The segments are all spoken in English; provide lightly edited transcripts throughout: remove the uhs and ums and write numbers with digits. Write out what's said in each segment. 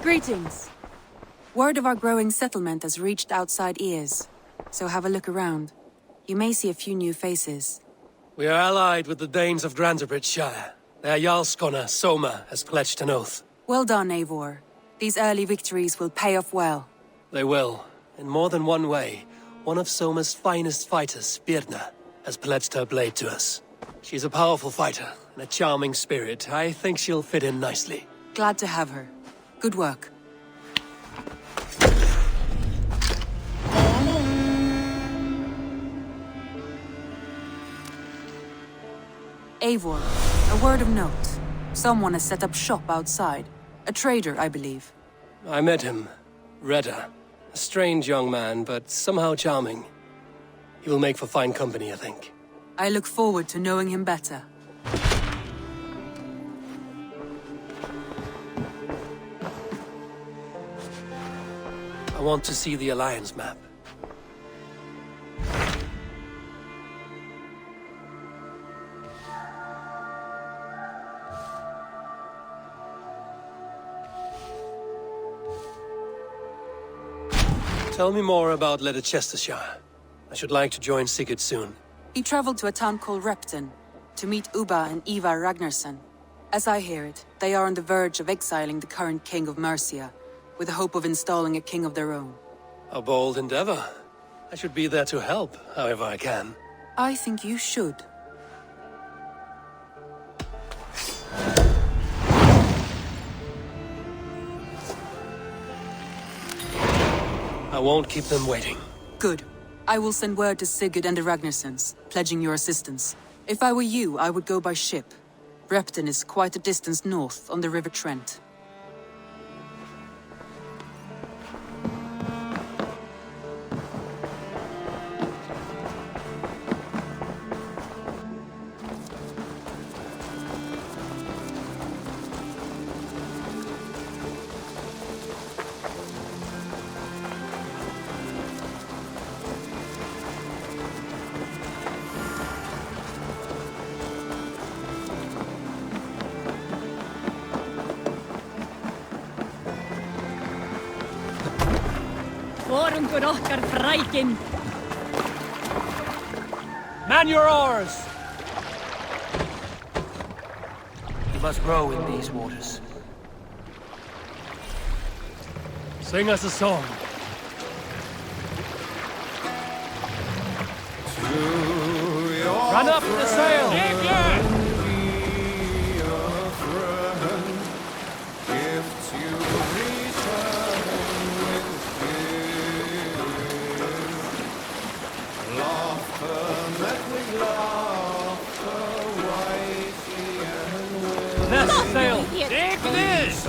Greetings. Word of our growing settlement has reached outside ears, so have a look around. You may see a few new faces. We are allied with the Danes of Ledecestrescire. Their Jarlskona, Soma, has pledged an oath. Well done, Eivor. These early victories will pay off well. They will. In more than one way, one of Soma's finest fighters, Birna, has pledged her blade to us. She's a powerful fighter, and a charming spirit. I think she'll fit in nicely. Glad to have her. Good work. Eivor, a word of note. Someone has set up shop outside. A trader, I believe. I met him. Redda. A strange young man, but somehow charming. He will make for fine company, I think. I look forward to knowing him better. I want to see the Alliance map. Tell me more about Ledecestrescire. I should like to join Sigurd soon. He traveled to a town called Repton to meet Ubba and Eivor Ragnarsson. As I hear it, they are on the verge of exiling the current king of Mercia, with the hope of installing a king of their own. A bold endeavor. I should be there to help, however I can. I think you should. I won't keep them waiting. Good. I will send word to Sigurd and the Ragnarssons, pledging your assistance. If I were you, I would go by ship. Repton is quite a distance north on the River Trent. Vorungur okkar frækin. Man your oars! You must row in these waters. Sing us a song. Run up the sail! Sail! Take this!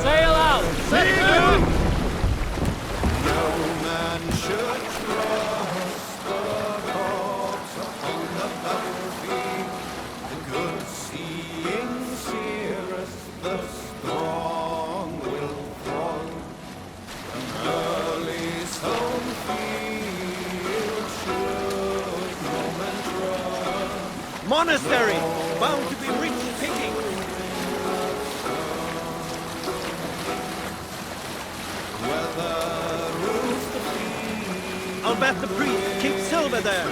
Sail out! Set good! No man should cross the corpse upon the battlefield. The good seeing seereth, the strong will fall. An early sown field should no man trust. Monastery, bound to be rich picking. I'll bet the priest keep silver there.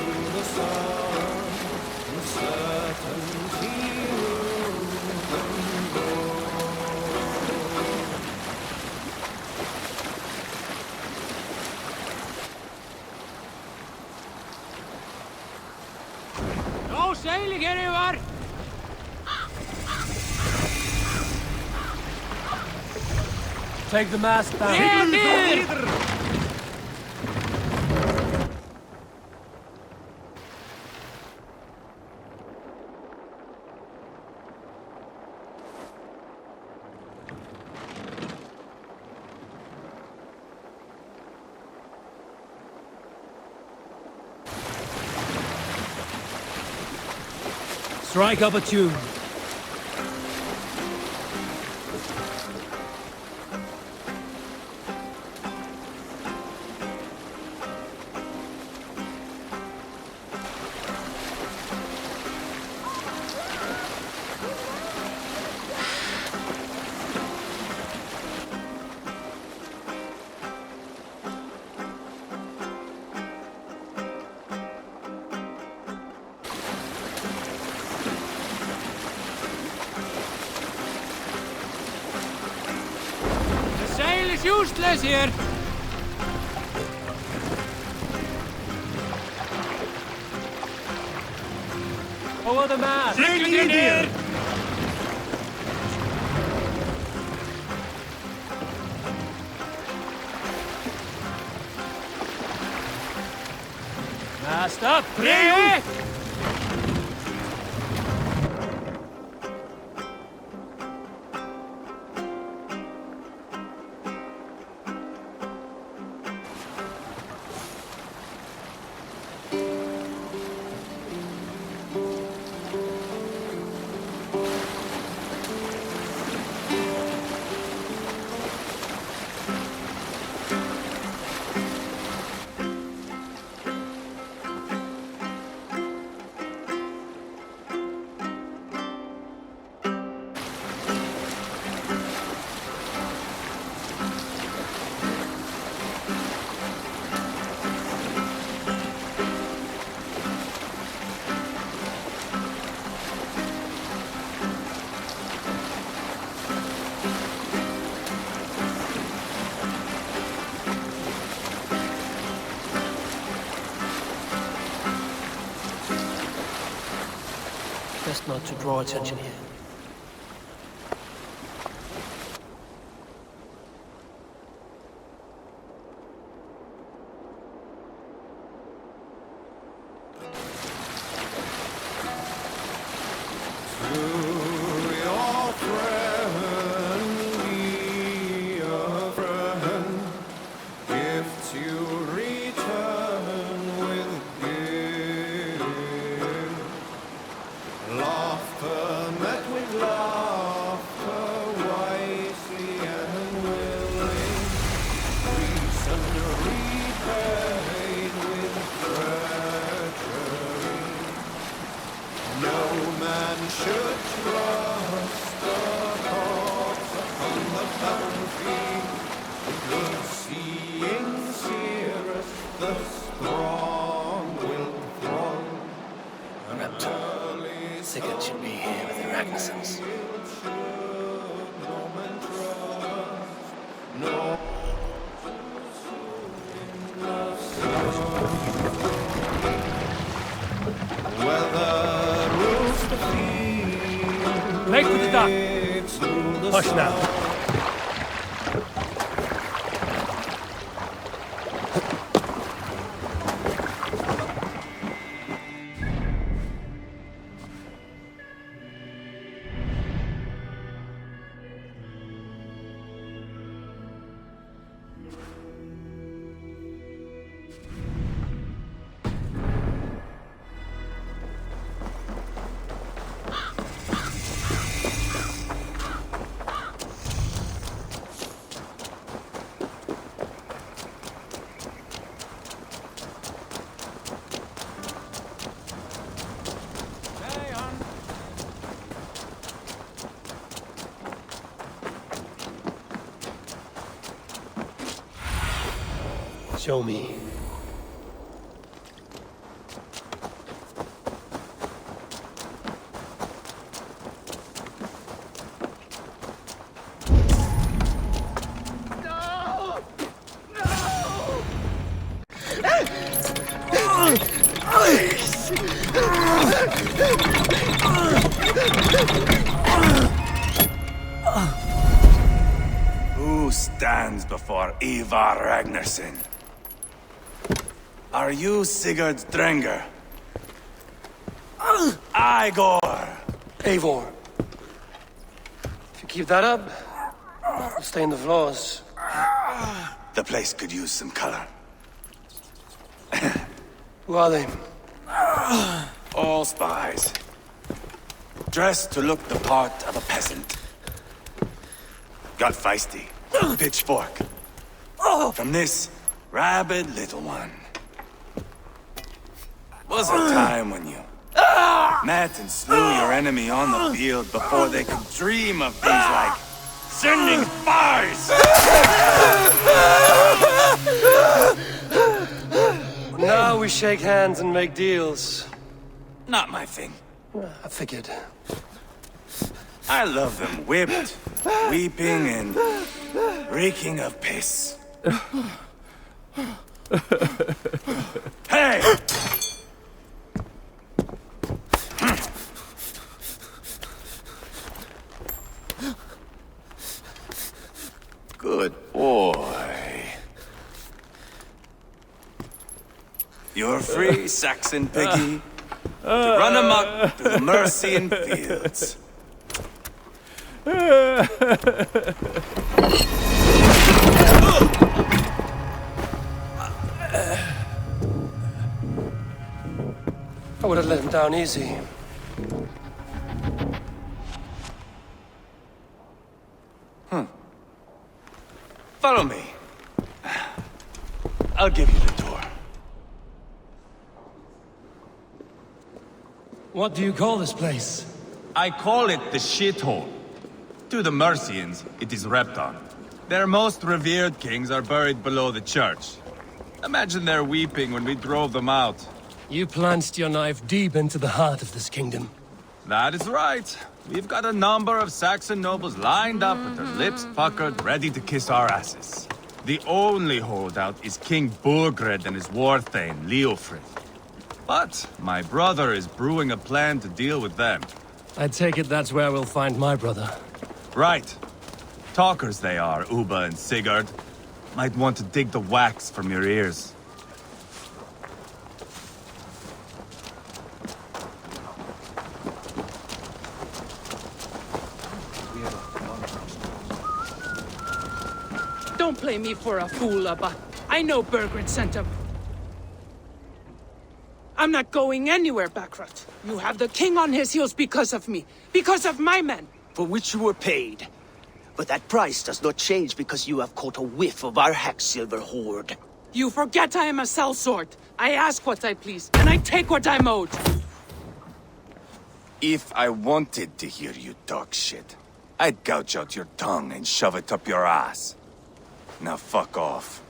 No sailing anywhere! Take the mast down. Strike up a tune. useless here! Over the mast! Engineer! Mast up! Pray! Best not to draw attention here. Sigurd should be here with the Ragnarsons. Make for the dock! Push now. Show me. Who stands before Eivor Ragnarsson? Are you Sigurd Drenger? Igor! Eivor. If you keep that up, it'll stain the floors. The place could use some color. Who are they? All spies. Dressed to look the part of a peasant. Got feisty. Pitchfork. From this rabid little one. Was a time when you met and slew your enemy on the field before they could dream of things like sending spies! Now we shake hands and make deals. Not my thing. I figured. I love them whipped, weeping and reeking of piss. Hey! Good boy. You're free, Saxon piggy, to run amok through the Mercian fields. I would have let him down easy. Follow me. I'll give you the tour. What do you call this place? I call it the shithole. To the Mercians, it is Repton. Their most revered kings are buried below the church. Imagine their weeping when we drove them out. You plunged your knife deep into the heart of this kingdom. That is right. We've got a number of Saxon nobles lined up with their lips puckered, ready to kiss our asses. The only holdout is King Burgred and his war thane, Leofrid. But my brother is brewing a plan to deal with them. I take it that's where we'll find my brother. Right. Talkers they are, Uba and Sigurd. Might want to dig the wax from your ears. Don't play me for a fool, Abba. I know Burgred sent him. I'm not going anywhere, Backrot. You have the king on his heels because of me. Because of my men. For which you were paid. But that price does not change because you have caught a whiff of our hack-silver hoard. You forget I am a sellsword. I ask what I please, and I take what I'm owed. If I wanted to hear you talk shit, I'd gouge out your tongue and shove it up your ass. Now fuck off.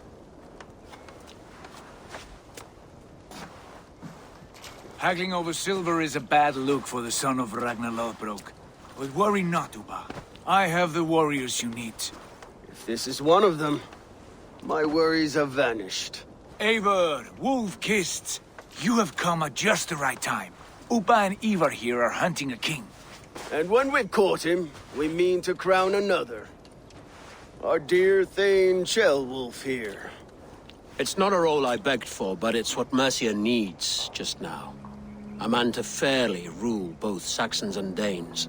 Haggling over silver is a bad look for the son of Ragnar Lothbrok. But worry not, Uba. I have the warriors you need. If this is one of them, my worries have vanished. Eivor, wolf-kissed, you have come at just the right time. Uba and Eivor here are hunting a king. And when we've caught him, we mean to crown another. Our dear Thane Ceolwulf here. It's not a role I begged for, but it's what Mercia needs just now. A man to fairly rule both Saxons and Danes.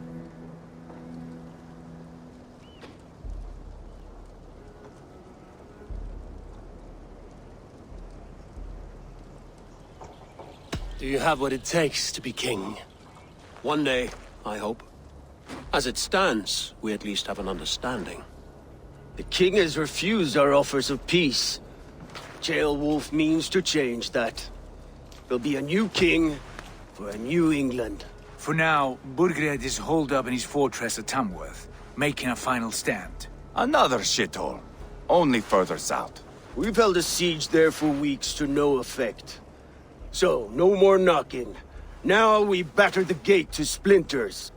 Do you have what it takes to be king? One day, I hope. As it stands, we at least have an understanding. The king has refused our offers of peace. Ceolwulf means to change that. There'll be a new king for a new England. For now, Burgred is holed up in his fortress at Tamworth, making a final stand. Another shithole. Only further south. We've held a siege there for weeks to no effect. So, no more knocking. Now we batter the gate to splinters.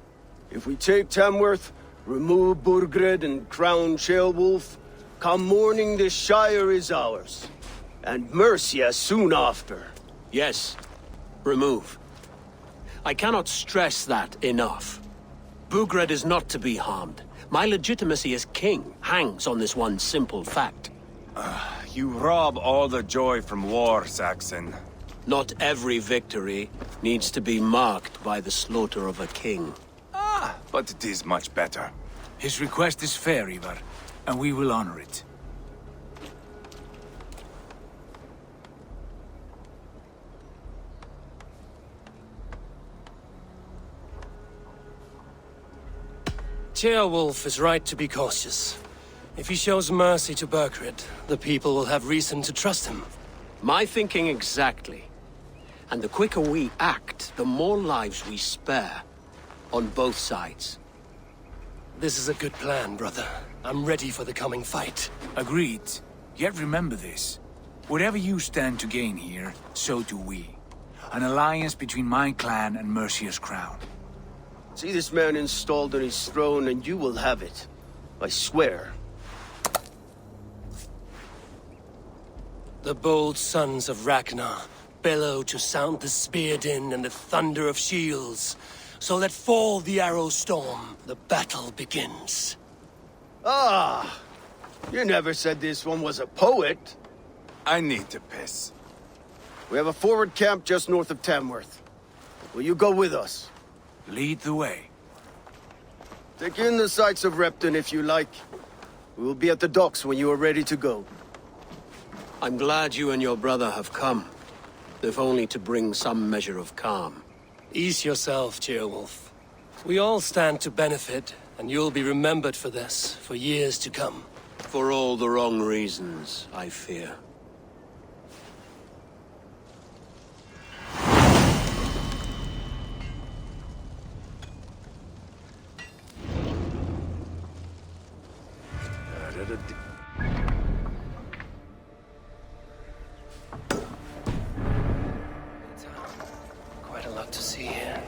If we take Tamworth, remove Burgred and crown Ceolwulf, come morning the Shire is ours. And Mercia soon after. Yes, remove. I cannot stress that enough. Burgred is not to be harmed. My legitimacy as king hangs on this one simple fact. You rob all the joy from war, Saxon. Not every victory needs to be marked by the slaughter of a king. But it is much better. His request is fair, Eivor, and we will honor it. Ceolwulf is right to be cautious. If he shows mercy to Burgred, the people will have reason to trust him. My thinking exactly. And the quicker we act, the more lives we spare. On both sides. This is a good plan, brother. I'm ready for the coming fight. Agreed. Yet remember this. Whatever you stand to gain here, so do we. An alliance between my clan and Mercia's crown. See this man installed on his throne and you will have it. I swear. The bold sons of Ragnar bellow to sound the spear din and the thunder of shields. So let fall the arrow storm. The battle begins. Ah! You never said this one was a poet. I need to piss. We have a forward camp just north of Tamworth. Will you go with us? Lead the way. Take in the sights of Repton if you like. We will be at the docks when you are ready to go. I'm glad you and your brother have come, if only to bring some measure of calm. Ease yourself, Ceolwulf. We all stand to benefit, and you'll be remembered for this, for years to come. For all the wrong reasons, I fear. Quite a lot to see here.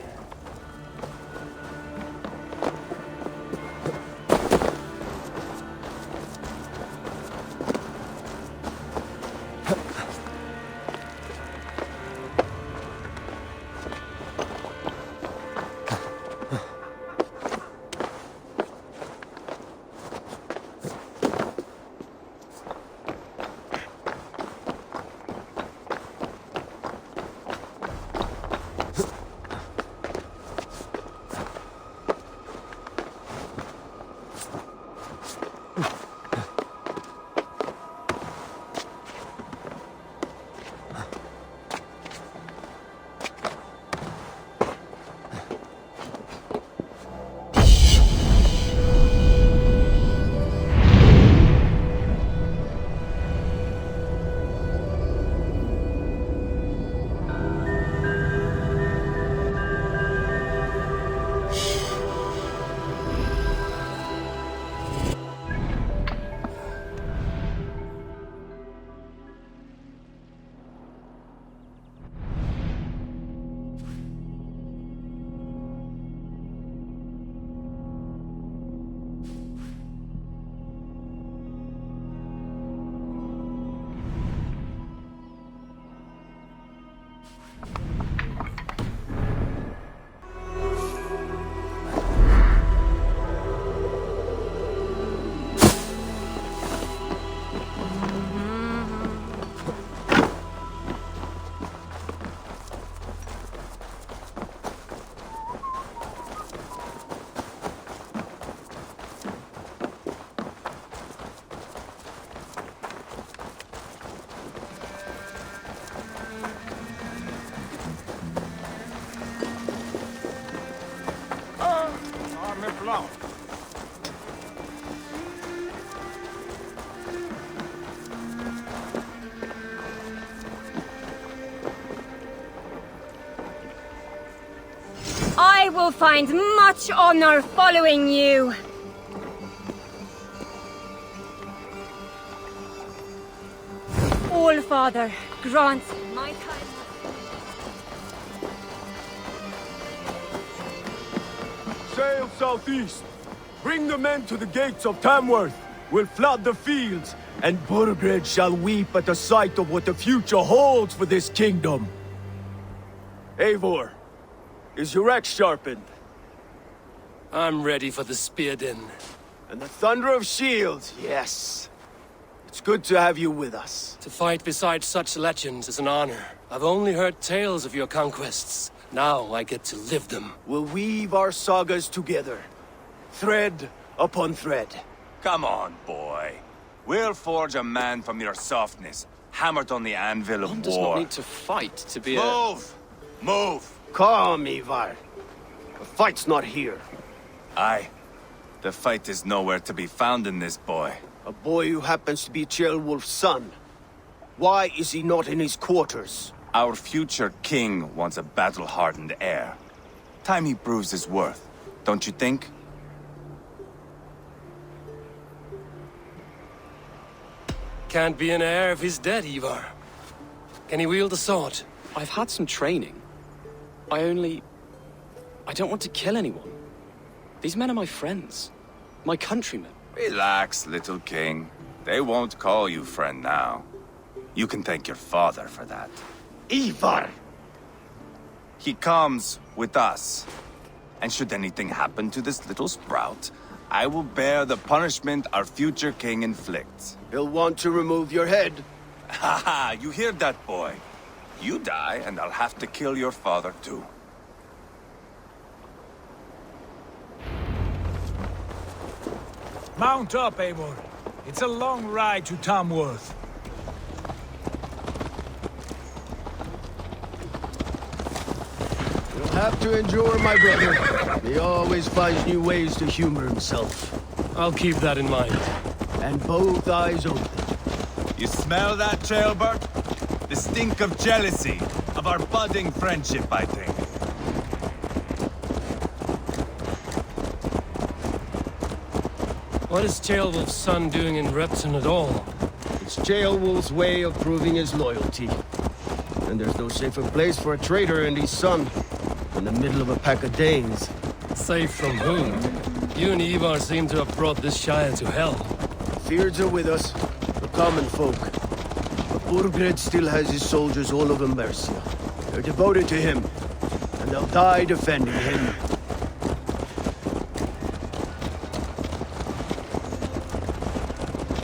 I will find much honor following you. All-Father, grant my time. Sail southeast. Bring the men to the gates of Tamworth. We'll flood the fields, and Burgred shall weep at the sight of what the future holds for this kingdom. Eivor, is your axe sharpened? I'm ready for the spear din. And the thunder of shields, yes. It's good to have you with us. To fight beside such legends is an honor. I've only heard tales of your conquests. Now I get to live them. We'll weave our sagas together, thread upon thread. Come on, boy. We'll forge a man from your softness, hammered on the anvil of One war. does not need to fight to be Move! Move! Calm, Ivar. The fight's not here. Aye. The fight is nowhere to be found in this boy. A boy who happens to be Ceolwulf's son. Why is he not in his quarters? Our future king wants a battle-hardened heir. Time he proves his worth, don't you think? Can't be an heir if he's dead, Ivar. Can he wield a sword? I've had some training. I don't want to kill anyone. These men are my friends. My countrymen. Relax, little king. They won't call you friend now. You can thank your father for that. Eivor! He comes with us. And should anything happen to this little sprout, I will bear the punishment our future king inflicts. He'll want to remove your head. Haha, you hear that, boy? You die, and I'll have to kill your father, too. Mount up, Eivor. It's a long ride to Tamworth. You'll have to endure, my brother. He always finds new ways to humor himself. I'll keep that in mind. And both eyes open. You smell that, Trailbird? The stink of jealousy, of our budding friendship, I think. What is Ceolwulf's son doing in Repton at all? It's Ceolwulf's way of proving his loyalty. And there's no safer place for a traitor and his son than the middle of a pack of Danes. Safe from whom? You and Eivor seem to have brought this Shire to hell. Fears are with us, the common folk. But Burgred still has his soldiers all over Mercia. They're devoted to him, and they'll die defending him.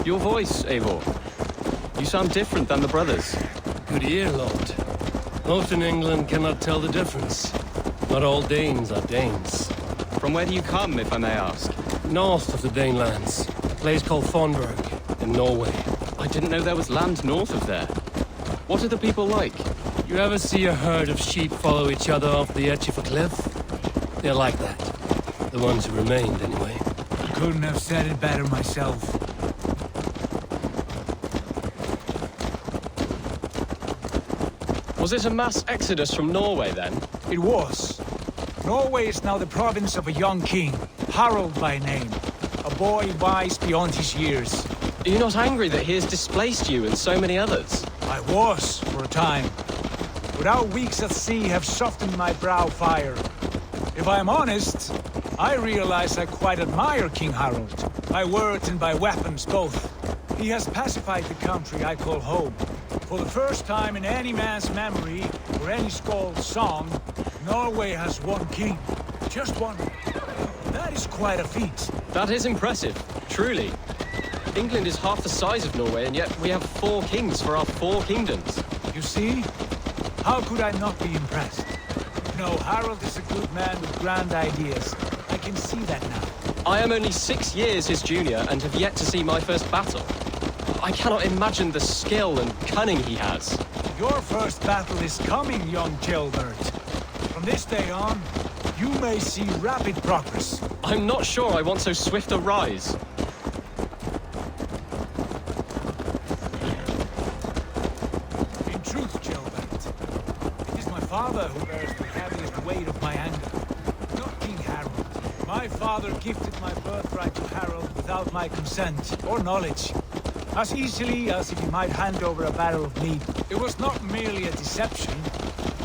Your voice, Eivor. You sound different than the brothers. Good ear, Lord. Most in England cannot tell the difference. Not all Danes are Danes. From where do you come, if I may ask? North of the Danelands. A place called Thornburg, in Norway. I didn't know there was land north of there. What are the people like? You ever see a herd of sheep follow each other off the edge of a cliff? They're like that. The ones who remained, anyway. Couldn't have said it better myself. Was it a mass exodus from Norway, then? It was. Norway is now the province of a young king, Harald by name. A boy wise beyond his years. Are you not angry that he has displaced you and so many others? I was, for a time. But our weeks at sea have softened my brow fire. If I'm honest, I realize I quite admire King Harald. By words and by weapons, both. He has pacified the country I call home. For the first time in any man's memory, or any skald's song, Norway has one king. Just one. That is quite a feat. That is impressive, truly. England is half the size of Norway, and yet we have 4 kings for our 4 kingdoms. You see? How could I not be impressed? No, Harald is a good man with grand ideas. I can see that now. I am only 6 years his junior and have yet to see my first battle. I cannot imagine the skill and cunning he has. Your first battle is coming, young Ceolbert. From this day on, you may see rapid progress. I'm not sure I want so swift a rise. In truth, Ceolbert, it is my father who bears the heaviest weight of my anger, not King Harald. My father gifted my birthright to Harald without my consent or knowledge. As easily as if he might hand over a barrel of meat. It was not merely a deception,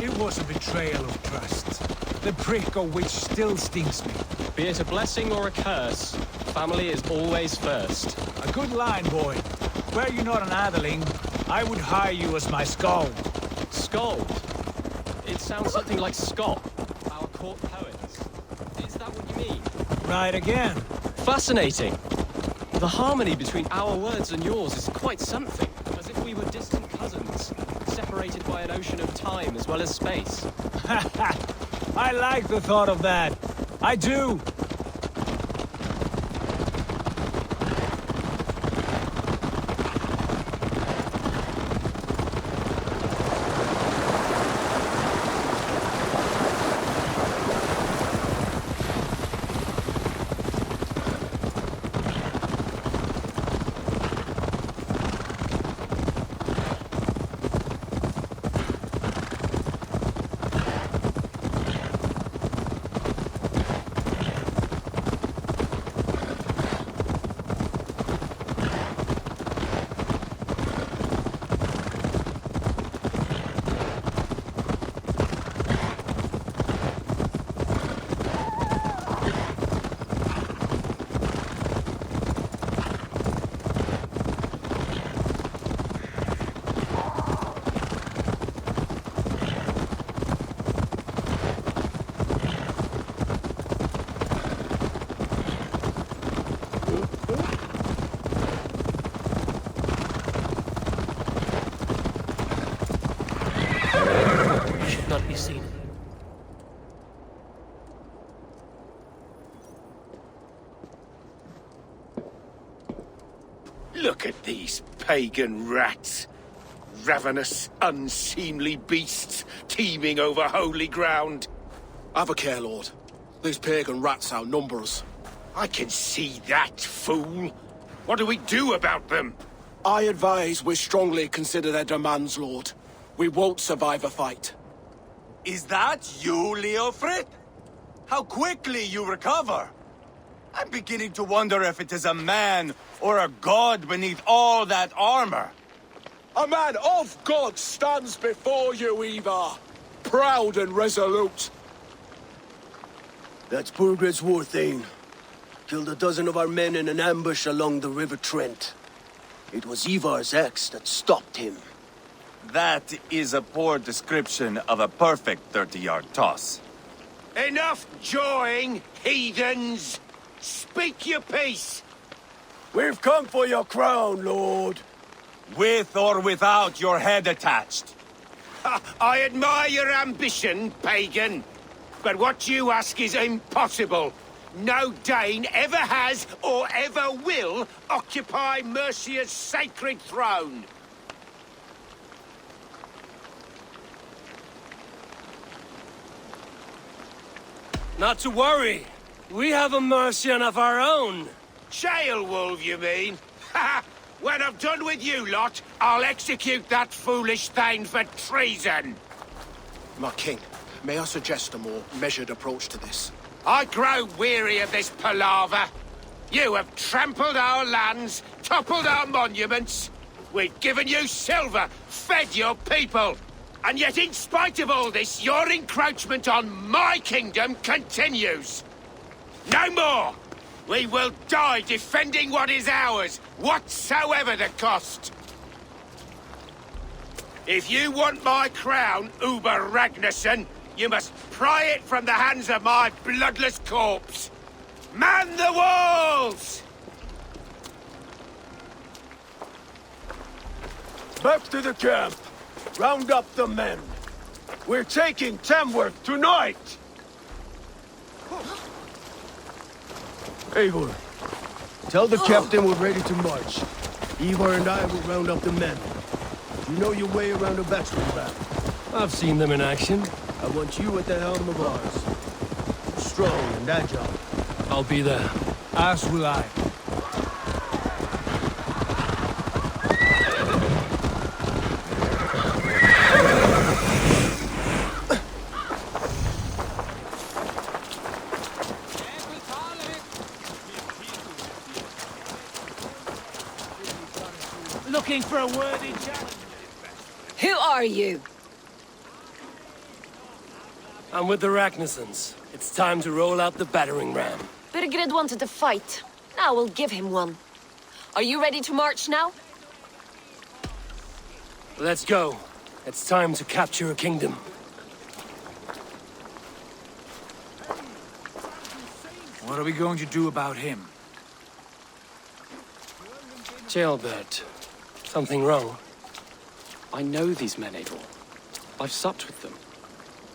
it was a betrayal of trust. The prick of which still stings me. Be it a blessing or a curse, family is always first. A good line, boy. Were you not an atheling, I would hire you as my skald. Skald? It sounds something like Scott, our court poets. Is that what you mean? Right again. Fascinating. The harmony between our words and yours is quite something. As if we were distant cousins, separated by an ocean of time as well as space. I like the thought of that. I do. Look at these pagan rats. Ravenous, unseemly beasts teeming over holy ground. Have a care, Lord. These pagan rats outnumber us. I can see that, fool. What do we do about them? I advise we strongly consider their demands, Lord. We won't survive a fight. Is that you, Leofrid? How quickly you recover! I'm beginning to wonder if it is a man or a god beneath all that armor. A man of God stands before you, Eivor. Proud and resolute. That's Burgred's Warthane. Killed a dozen of our men in an ambush along the River Trent. It was Eivor's axe that stopped him. That is a poor description of a perfect 30-yard toss. Enough jawing, heathens! Speak your piece! We've come for your crown, Lord. With or without your head attached. I admire your ambition, pagan. But what you ask is impossible. No Dane ever has or ever will occupy Mercia's sacred throne. Not to worry. We have a Mercian of our own. Wolf, you mean? When I'm done with you lot, I'll execute that foolish thing for treason. My king, may I suggest a more measured approach to this? I grow weary of this palaver. You have trampled our lands, toppled our monuments. We've given you silver, fed your people. And yet, in spite of all this, your encroachment on my kingdom continues. No more! We will die defending what is ours, whatsoever the cost. If you want my crown, Uber Ragnarsson, you must pry it from the hands of my bloodless corpse. Man the walls! Back to the camp. Round up the men. We're taking Tamworth tonight! Eivor, tell the captain we're ready to march. Eivor and I will round up the men. You know your way around a battering ram. I've seen them in action. I want you at the helm of ours. Strong and agile. I'll be there. As will I. Looking for a worthy challenge. Who are you? I'm with the Ragnarsons. It's time to roll out the battering ram. Burgred wanted to fight. Now we'll give him one. Are you ready to march now? Let's go. It's time to capture a kingdom. What are we going to do about him? Jailbird. Something wrong? I know these men, Eivor. I've supped with them.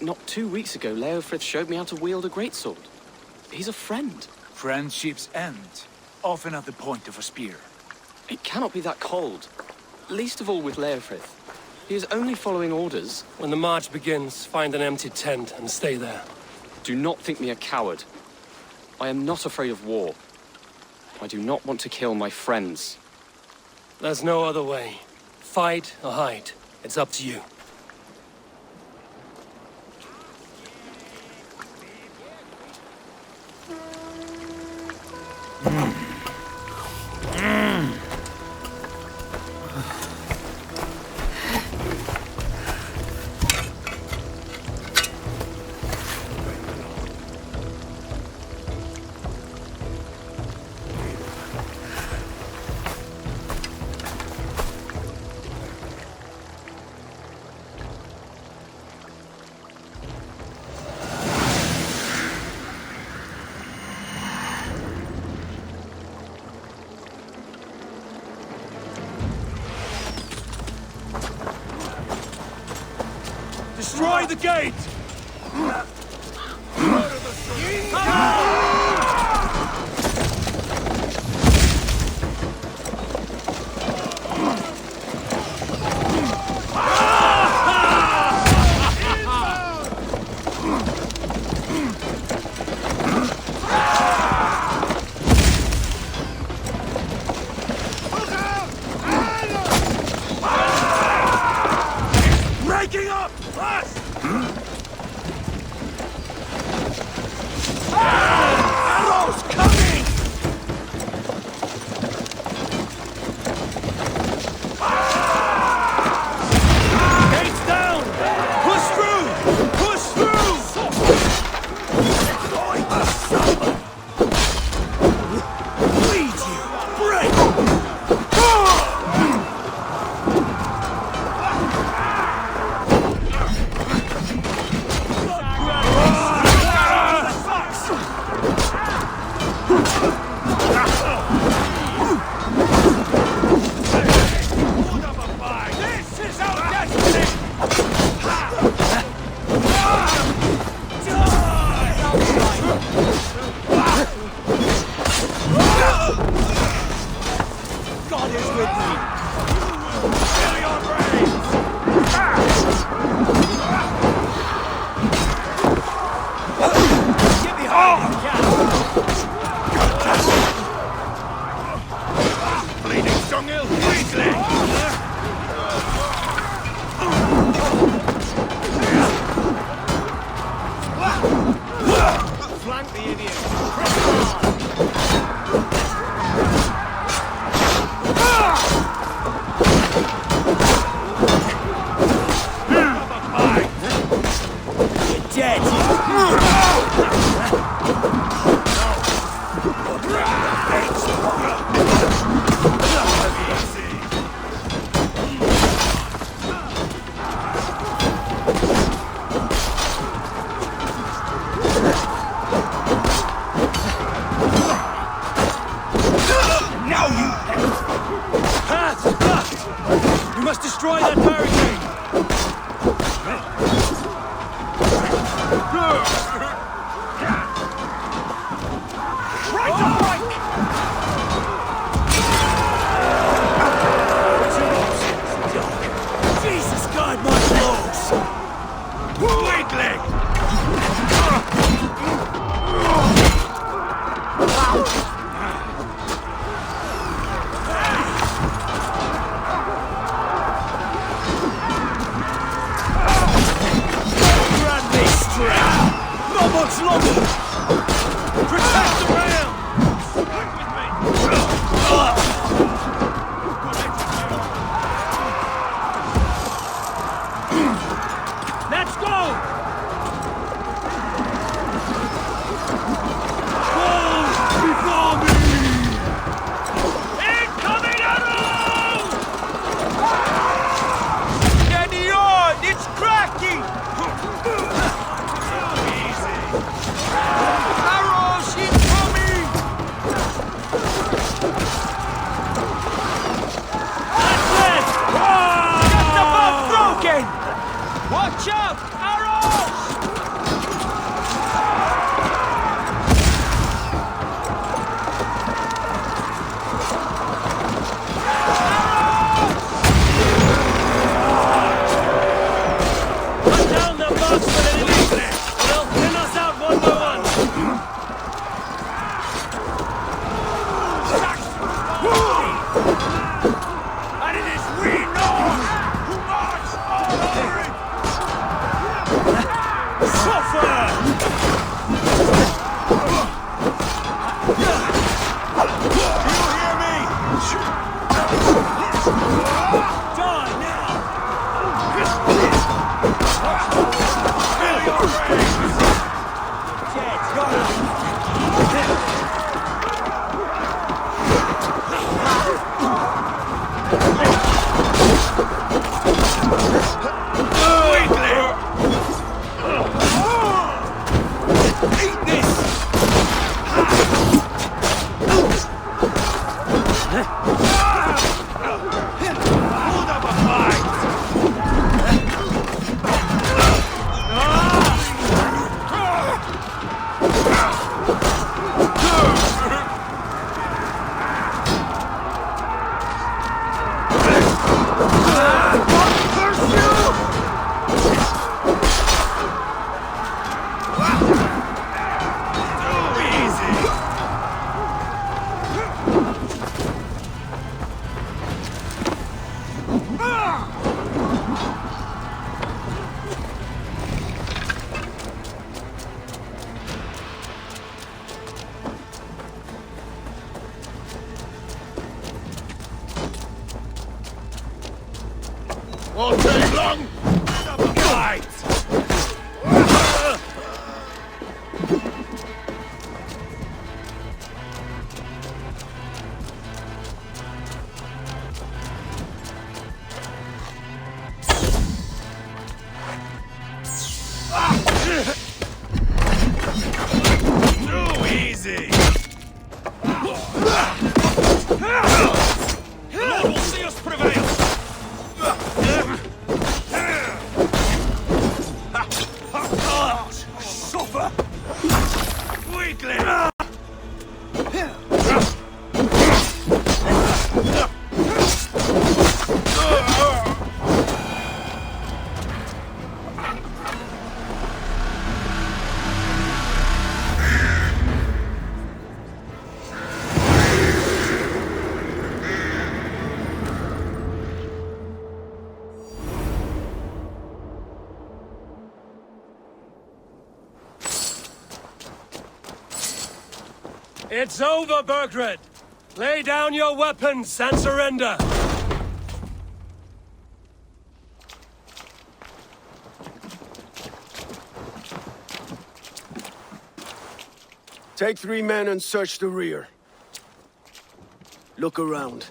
Not 2 weeks ago, Leofrid showed me how to wield a greatsword. He's a friend. Friendships end, often at the point of a spear. It cannot be that cold. Least of all with Leofrid. He is only following orders. When the march begins, find an empty tent and stay there. Do not think me a coward. I am not afraid of war. I do not want to kill my friends. There's no other way. Fight or hide. It's up to you. Destroy the gate! must destroy that barricade! Right to Mike! Jesus, God, my blows! Weakling! Not much longer! Protect the ram! Let's go! Fall before me! Incoming arrow! Steady on! It's cracking! Arrows incoming! That's it! Get the boat broken! Watch out! Arrows! Put down the box with an elite! They'll pin us out one by one! And it is we know who march all over it! Suffer! Do you hear me? Die now! Feel your rage! Eat this! Hold up a fight! Won't take long! Double fight! Too easy! The Lord will see us prevail! Suffer! Weakling! It's over, Burgred! Lay down your weapons and surrender! Take 3 men and search the rear. Look around.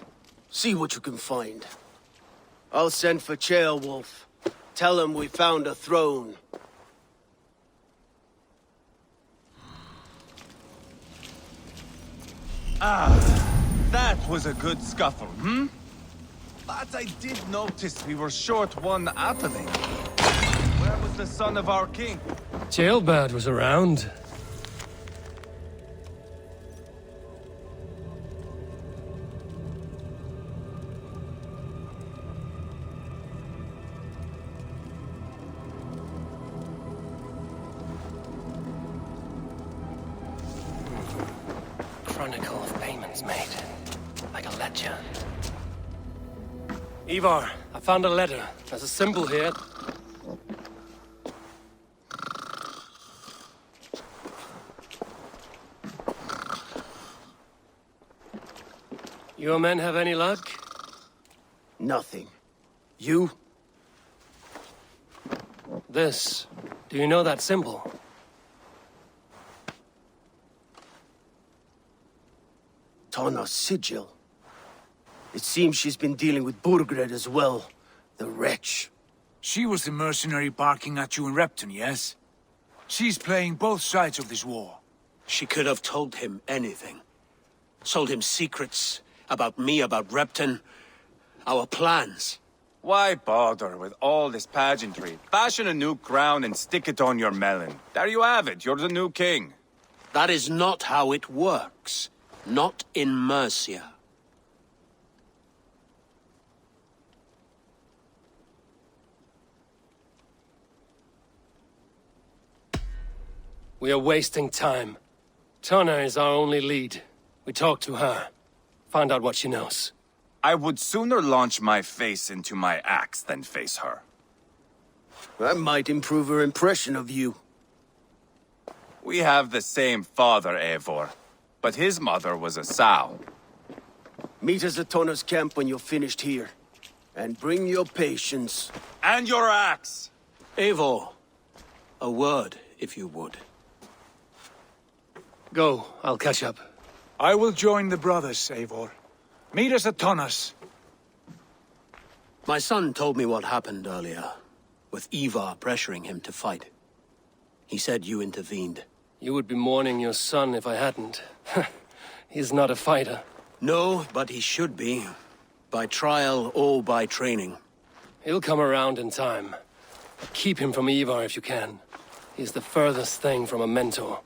See what you can find. I'll send for Ceolwulf. Tell him we found a throne. Ah, that was a good scuffle, hmm? But I did notice we were short one athelling. Where was the son of our king? Jailbird was around. Chronicle of payments made. Like a ledger. Eivor, I found a letter. There's a symbol here. Your men have any luck? Nothing. You? This. Do you know that symbol? Tana's sigil. It seems she's been dealing with Burgred as well. The wretch. She was the mercenary barking at you in Repton, yes? She's playing both sides of this war. She could have told him anything. Sold him secrets about me, about Repton, our plans. Why bother with all this pageantry? Fashion a new crown and stick it on your melon. There you have it, you're the new king. That is not how it works. Not in Mercia. We are wasting time. Tana is our only lead. We talk to her. Find out what she knows. I would sooner launch my face into my axe than face her. That might improve her impression of you. We have the same father, Eivor. But his mother was a sow. Meet us at Tana's camp when you're finished here. And bring your patience. And your axe! Eivor, a word, if you would. Go, I'll catch up. I will join the brothers, Eivor. Meet us at Tana's. My son told me what happened earlier, with Eivor pressuring him to fight. He said you intervened. You would be mourning your son if I hadn't. He's not a fighter. No, but he should be. By trial or by training. He'll come around in time. Keep him from Eivor if you can. He's the furthest thing from a mentor.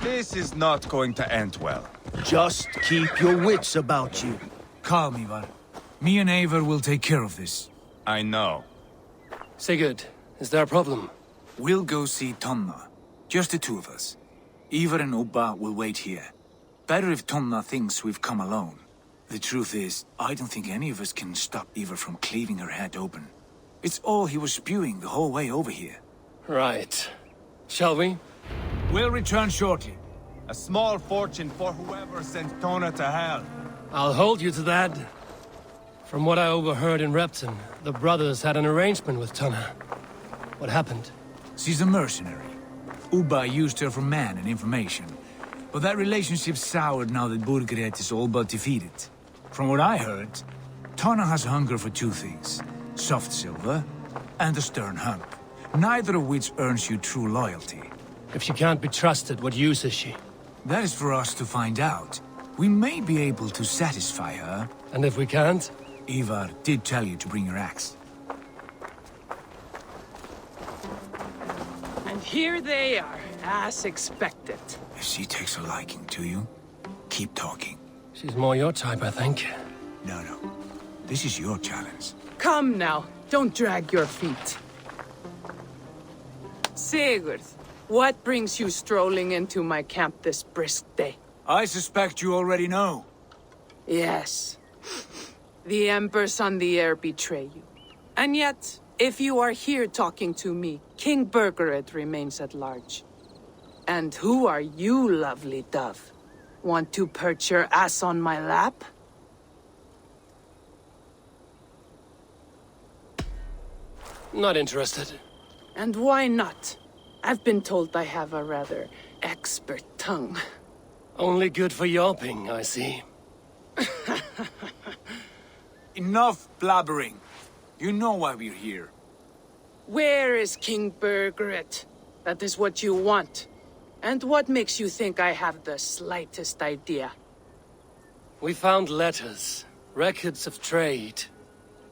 This is not going to end well. Just keep your wits about you. Calm, Ivar. Me and Eivor will take care of this. I know. Sigurd, is there a problem? We'll go see Tonna. Just the two of us. Eivor and Ubba will wait here. Better if Tonna thinks we've come alone. The truth is, I don't think any of us can stop Eivor from cleaving her head open. It's all he was spewing the whole way over here. Right. Shall we? We'll return shortly. A small fortune for whoever sent Tona to hell. I'll hold you to that. From what I overheard in Repton, the brothers had an arrangement with Tonna. What happened? She's a mercenary. Ubba used her for man and information. But that relationship soured now that Burgred is all but defeated. From what I heard, Tonna has a hunger for two things. Soft silver and a stern hump. Neither of which earns you true loyalty. If she can't be trusted, what use is she? That is for us to find out. We may be able to satisfy her. And if we can't? Ivar did tell you to bring your axe. And here they are, as expected. If she takes a liking to you, keep talking. She's more your type, I think. No. This is your challenge. Come now, don't drag your feet. Sigurd, what brings you strolling into my camp this brisk day? I suspect you already know. Yes. The Embers on the air betray you. And yet, if you are here talking to me, King Burgred remains at large. And who are you, lovely dove? Want to perch your ass on my lap? Not interested. And why not? I've been told I have a rather expert tongue. Only good for yelping, I see. Enough blabbering. You know why we're here. Where is King Burgred? That is what you want. And what makes you think I have the slightest idea? We found letters, records of trade.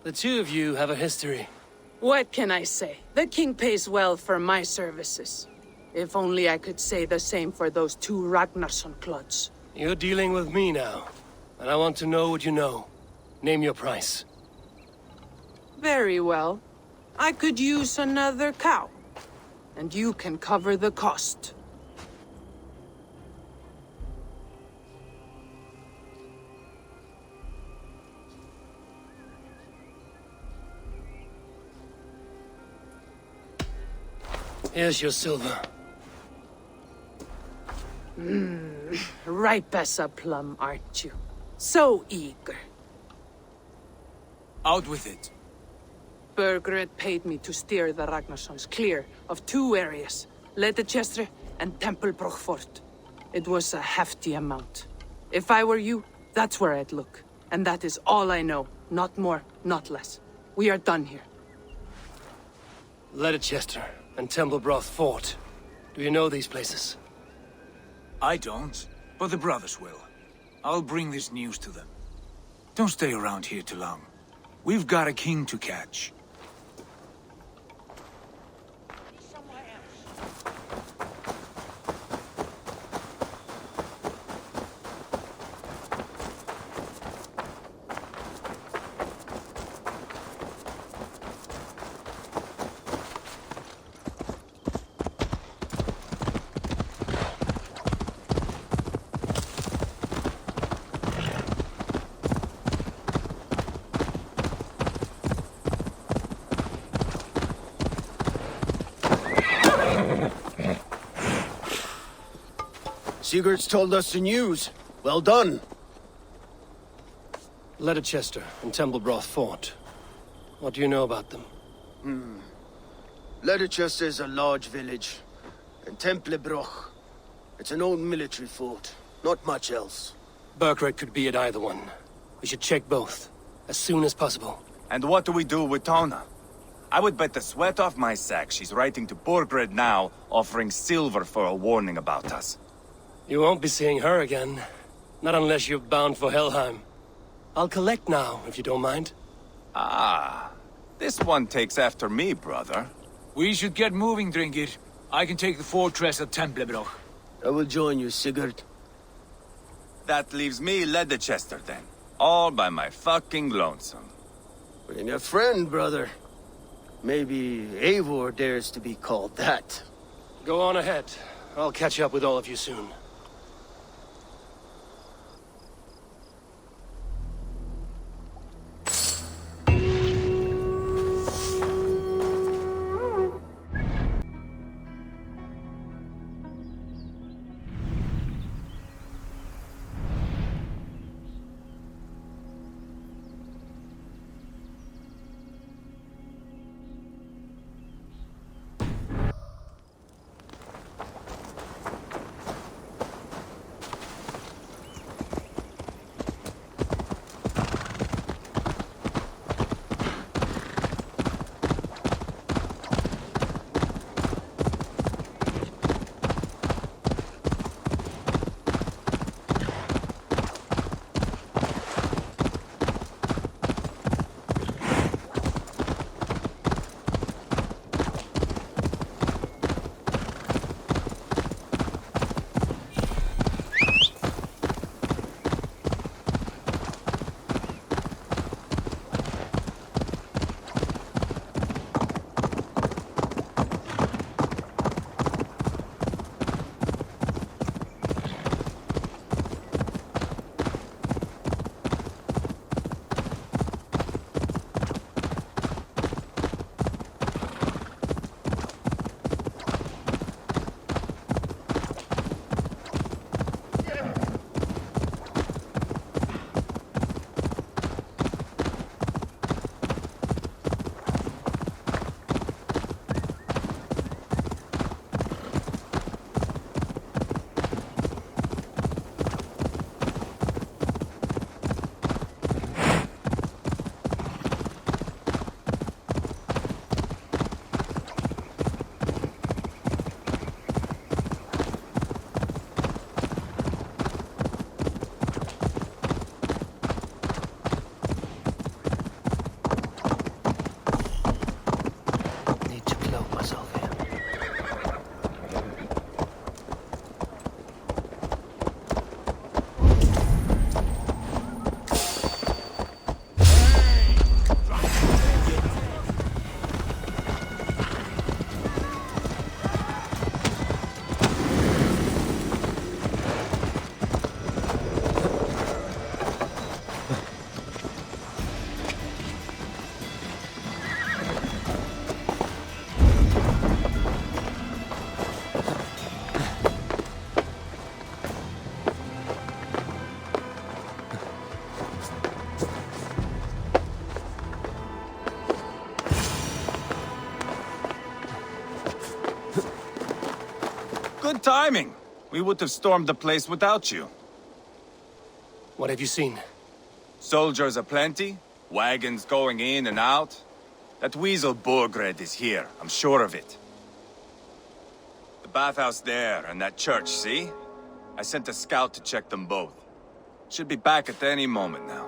The two of you have a history. What can I say? The king pays well for my services. If only I could say the same for those two Ragnarsson clods. You're dealing with me now, and I want to know what you know. Name your price. Very well. I could use another cow. And you can cover the cost. Here's your silver. Ripe as a plum, aren't you? So eager. Out with it. Burgred paid me to steer the Ragnarssons clear of two areas, Ledecestrescire and Templar Order. It was a hefty amount. If I were you, that's where I'd look. And that is all I know. Not more, not less. We are done here. Ledecestrescire and Templar Fort. Do you know these places? I don't, but the brothers will. I'll bring this news to them. Don't stay around here too long. We've got a king to catch. Sigurd's told us the news. Well done. Ledecestrescire and Templar Fort. What do you know about them? Ledecestrescire is a large village. And Templar, it's an old military fort. Not much else. Burgred could be at either one. We should check both, as soon as possible. And what do we do with Tona? I would bet the sweat off my sack she's writing to Burgred now, offering silver for a warning about us. You won't be seeing her again. Not unless you're bound for Helheim. I'll collect now, if you don't mind. Ah, this one takes after me, brother. We should get moving, Dringir. I can take the fortress at Templar. I will join you, Sigurd. That leaves me Ledecestrescire then. All by my fucking lonesome. Bring a friend, brother. Maybe Eivor dares to be called that. Go on ahead. I'll catch up with all of you soon. Good timing. We would have stormed the place without you. What have you seen? Soldiers aplenty, wagons going in and out. That weasel Burgred is here, I'm sure of it. The bathhouse there and that church, see? I sent a scout to check them both. Should be back at any moment now.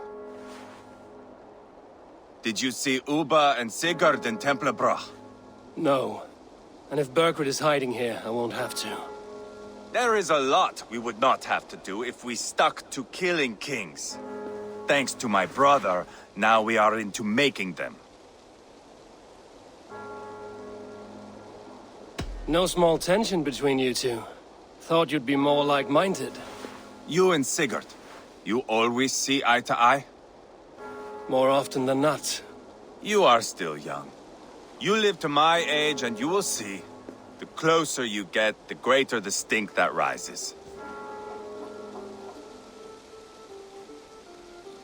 Did you see Uba and Sigurd in Templar Order? No. And if Burgred is hiding here, I won't have to. There is a lot we would not have to do if we stuck to killing kings. Thanks to my brother, now we are into making them. No small tension between you two. Thought you'd be more like-minded. You and Sigurd, you always see eye to eye? More often than not. You are still young. You live to my age and you will see. The closer you get, the greater the stink that rises.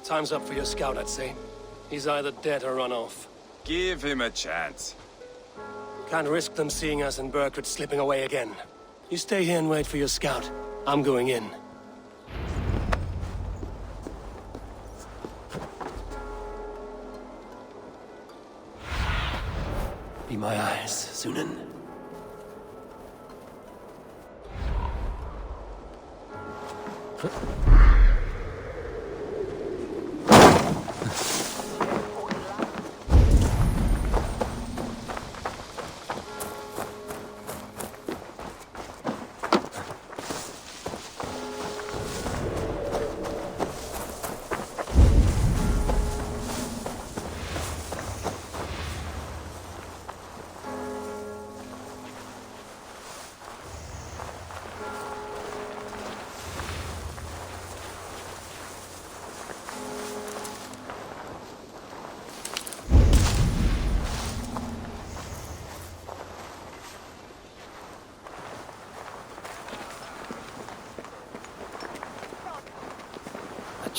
Time's up for your scout, I'd say. He's either dead or run off. Give him a chance. Can't risk them seeing us and Burgred slipping away again. You stay here and wait for your scout. I'm going in. Be my eyes, Sunan.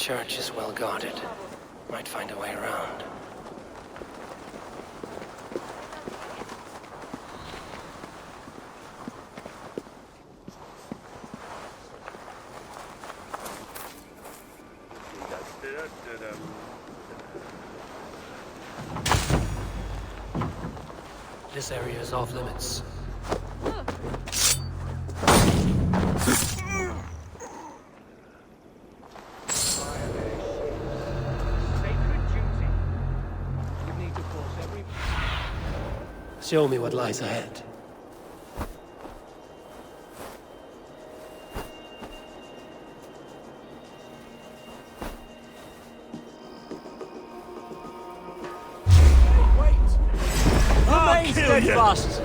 church is well guarded. Might find a way around. This area is off limits. Show me what lies ahead. Remain steadfast!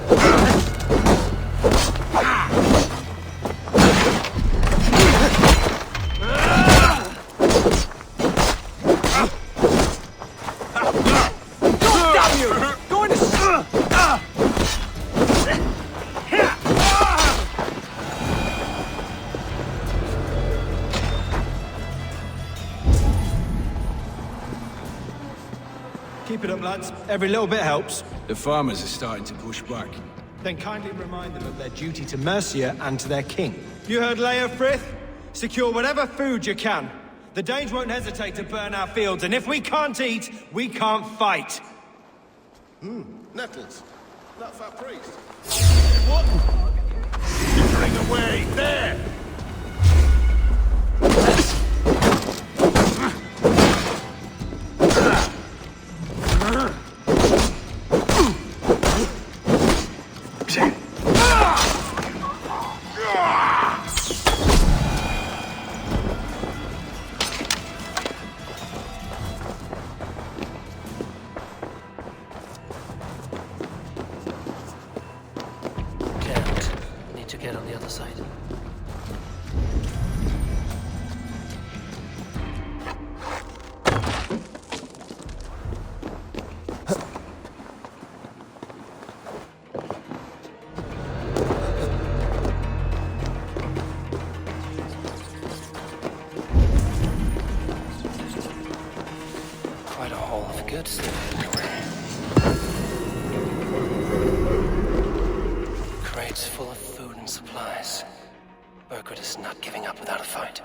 Keep it up, lads. Every little bit helps. The farmers are starting to push back. Then kindly remind them of their duty to Mercia and to their king. You heard Leia Frith? Secure whatever food you can. The Danes won't hesitate to burn our fields, and if we can't eat, we can't fight. Nettles. That fat priest. What? Bring away! There! Get on the other side. Quite a haul of goods there. Crates full of food and supplies. Burgred is not giving up without a fight.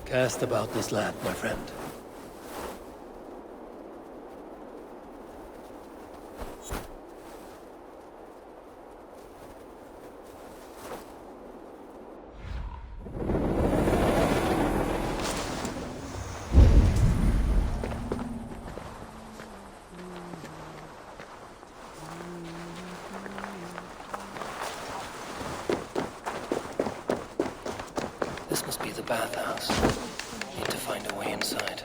Cast about this land, my friend. This must be the bathhouse. Need to find a way inside.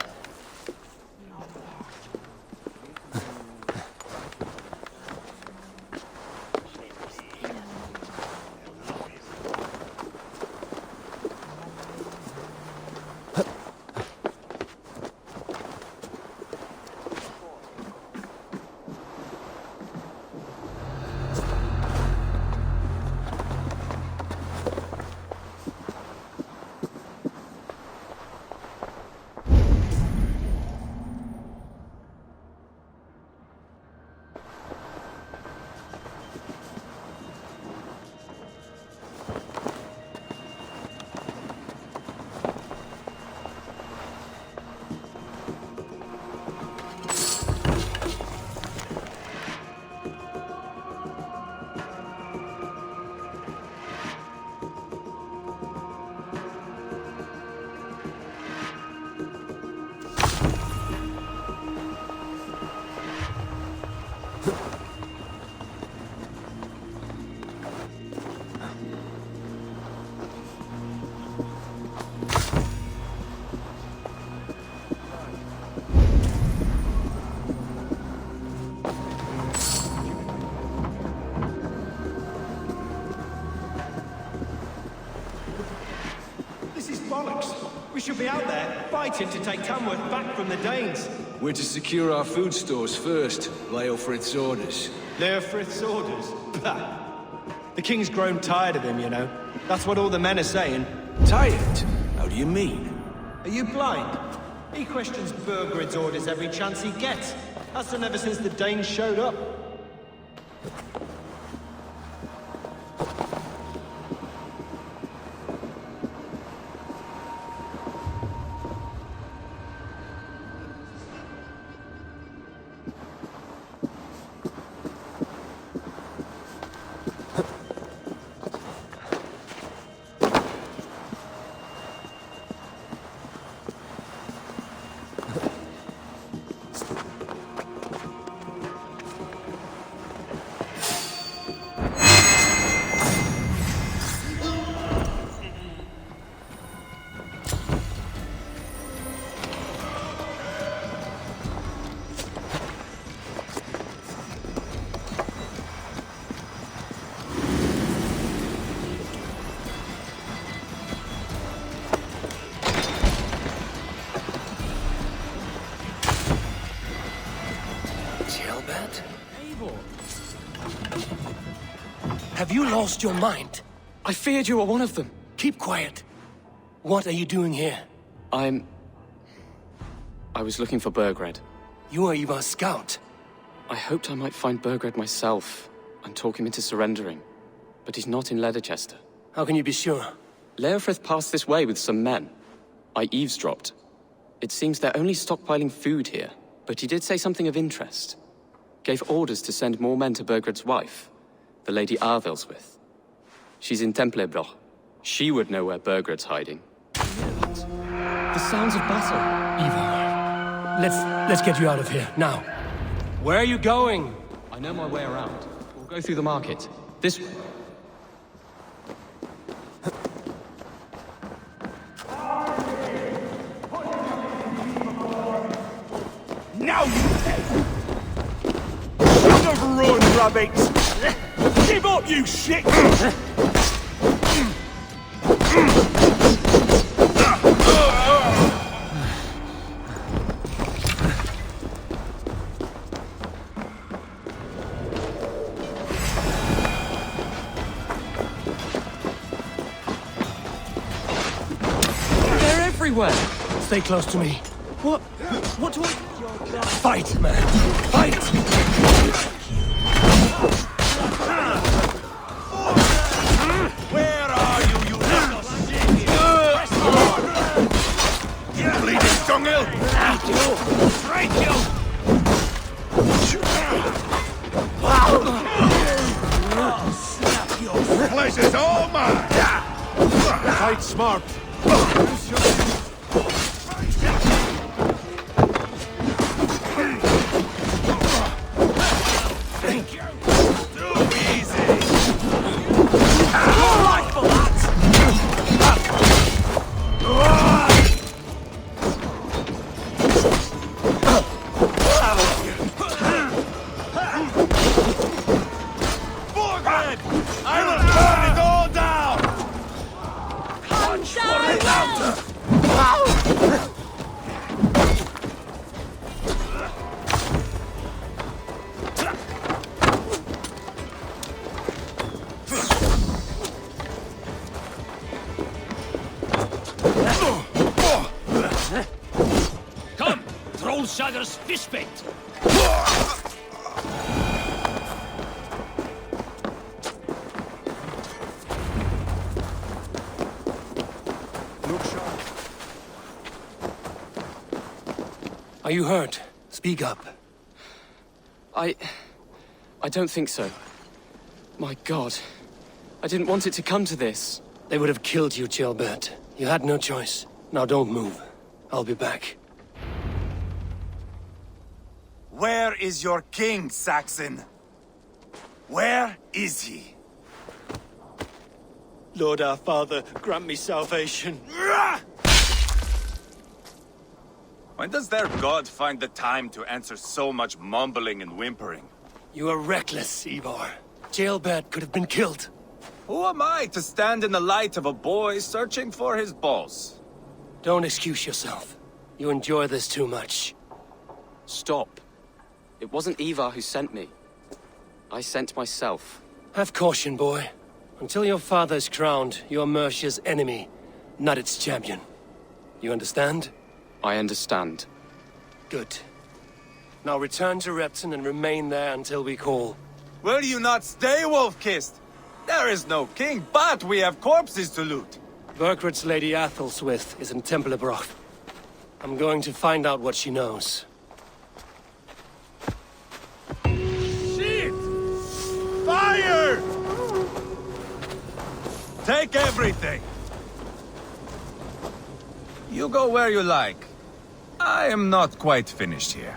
should be out there, fighting to take Tamworth back from the Danes. We're to secure our food stores first, Leofrith's orders. Leofrith's orders? Bah. The king's grown tired of him, you know. That's what all the men are saying. Tired? How do you mean? Are you blind? He questions Burgred's orders every chance he gets. Has done ever since the Danes showed up. Have you lost your mind? I feared you were one of them. Keep quiet. What are you doing here? I was looking for Burgred. You are Eivor's scout. I hoped I might find Burgred myself and talk him into surrendering. But he's not in Ledecestre. How can you be sure? Leofrith passed this way with some men. I eavesdropped. It seems they're only stockpiling food here, but he did say something of interest. Gave orders to send more men to Burgred's wife, the Lady Arvelswith. She's in Templar Order. She would know where Burgred's hiding. The sounds of battle. Eivor, let's get you out of here, now. Where are you going? I know my way around. We'll go through the market. This way. Now you Son of run, rabbits! Give up, you shit! They're everywhere! Stay close to me. What do I... Fight, man! Fight! Where are you, you little shit? You bleeding dunghill! Strike you! Pleasure's all mine! Fight smart. Shadow's fish bait. Look sharp. Are you hurt? Speak up. I don't think so. My God. I didn't want it to come to this. They would have killed you, Gilbert. You had no choice. Now don't move. I'll be back. Where is your king, Saxon? Where is he? Lord our Father, grant me salvation. When does their god find the time to answer so much mumbling and whimpering? You are reckless, Eivor. Jailbird could have been killed. Who am I to stand in the light of a boy searching for his boss? Don't excuse yourself. You enjoy this too much. Stop. It wasn't Eivor who sent me. I sent myself. Have caution, boy. Until your father's crowned, you're Mercia's enemy, not its champion. You understand? I understand. Good. Now return to Repton and remain there until we call. Will you not stay, Wolf-Kissed? There is no king, but we have corpses to loot. Burgred's Lady Athelstwith is in Templar Order. I'm going to find out what she knows. Shit! Fire! Take everything! You go where you like. I am not quite finished here.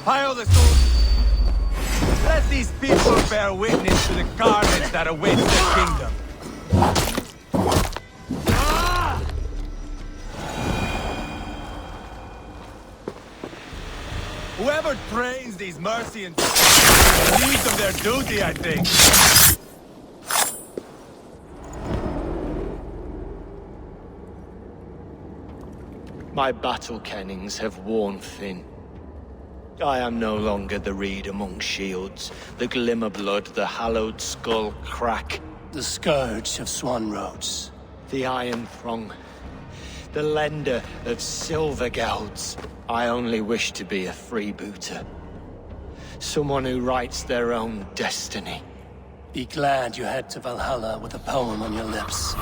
Pile the sword! Let these people bear witness to the carnage that awaits their kingdom. Whoever trains these Mercians relieves of their duty, I think. My battle kennings have worn thin. I am no longer the reed among shields, the glimmer blood, the hallowed skull crack. The scourge of Swan Roads. The iron throng. The lender of silver gelds. I only wish to be a freebooter. Someone who writes their own destiny. Be glad you head to Valhalla with a poem on your lips.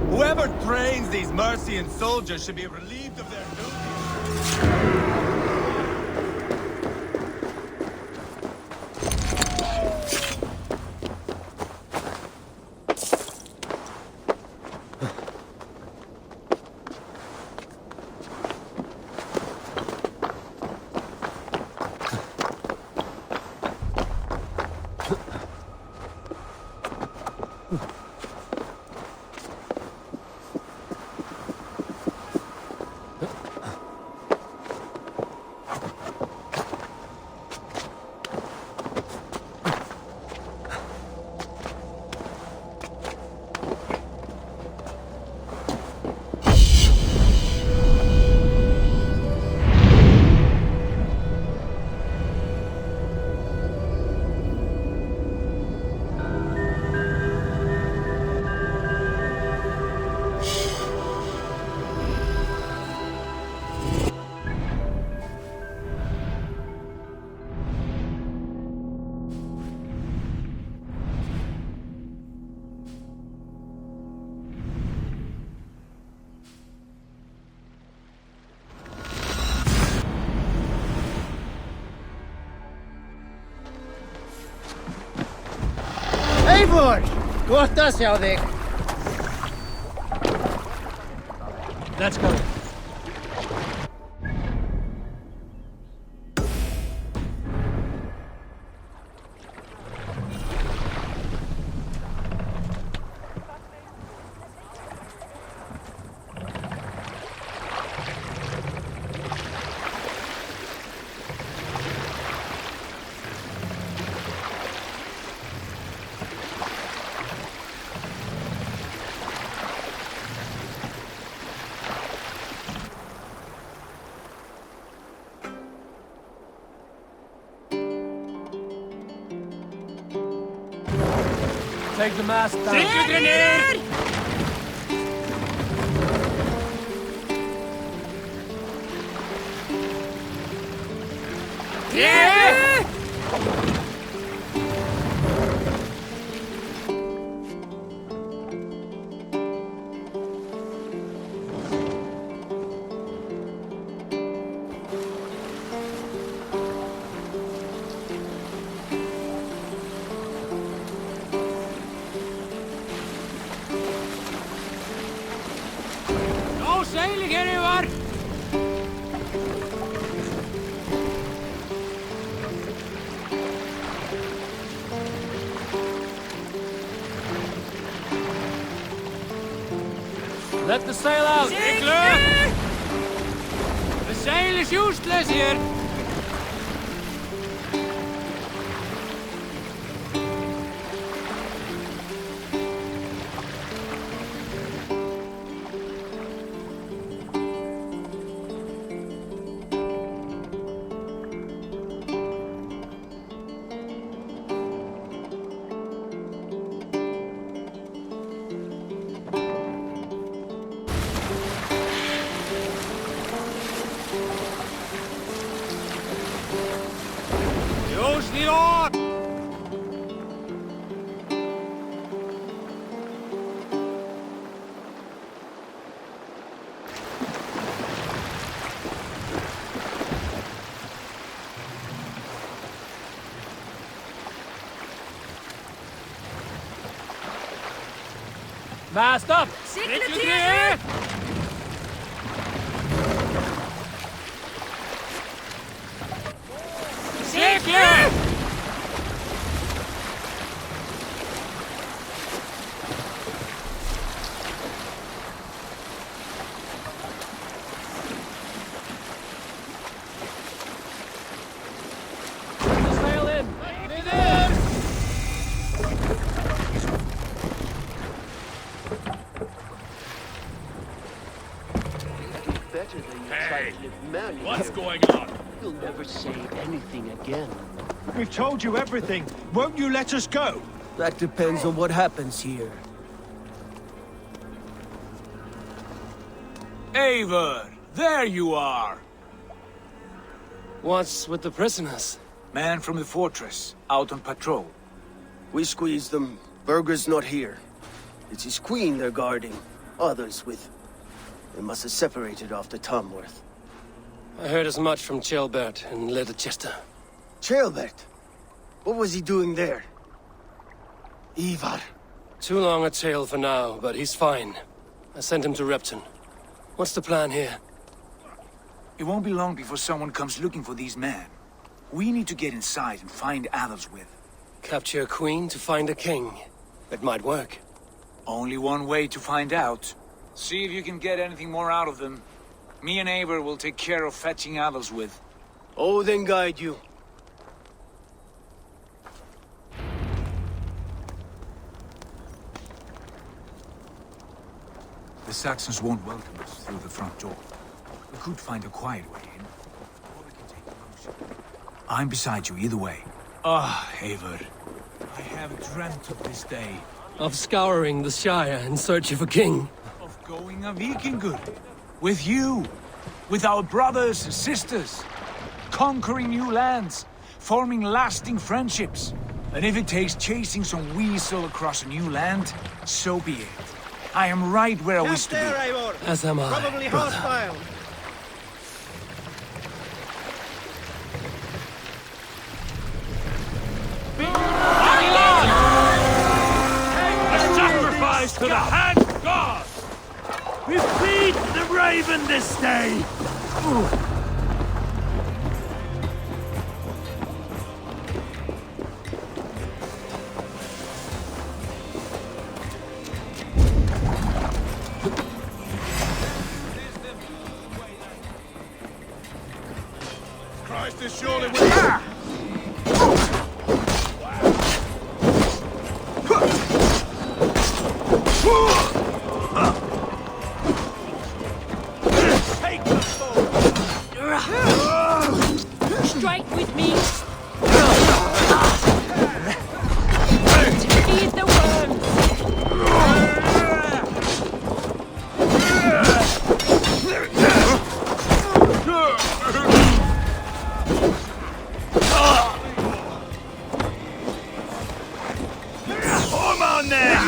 Whoever trains these Mercian soldiers should be relieved of their duty. Eivor! Gott að sjá þig! Let's go. Take the mast down. Let the sail out! Sigler! The sail is useless here! Mast up! Sigler! Sigler! Sail in! Better than you Hey, try to live manually. what's going on? You'll never say anything again. We've told you everything. Won't you let us go? That depends on what happens here. Eivor, there you are. What's with the prisoners? Man from the fortress, out on patrol. We squeezed them. Berger's not here. It's his queen they're guarding. Others with... They must have separated after Tamworth. I heard as much from Ceolbert and Ledecestrescire. Ceolbert? What was he doing there? Ivar. Too long a tale for now, but he's fine. I sent him to Repton. What's the plan here? It won't be long before someone comes looking for these men. We need to get inside and find Adelswith. Capture a queen to find a king. It might work. Only one way to find out. See if you can get anything more out of them. Me and Eivor will take care of fetching Adelswith. Odin guide you. The Saxons won't welcome us through the front door. We could find a quiet way in, or we can take the motion. I'm beside you either way. Ah, Eivor. I have dreamt of this day. Of scouring the Shire in search of a king. Of going a Vikingur. With you. With our brothers and sisters. Conquering new lands. Forming lasting friendships. And if it takes chasing some weasel across a new land, so be it. I am right where I wish to be. Eivor. As am I. Probably hostile. A sacrifice to the hand god! We feed the raven this day! Christ is surely with Strike with me! To feed the worms! Come on there!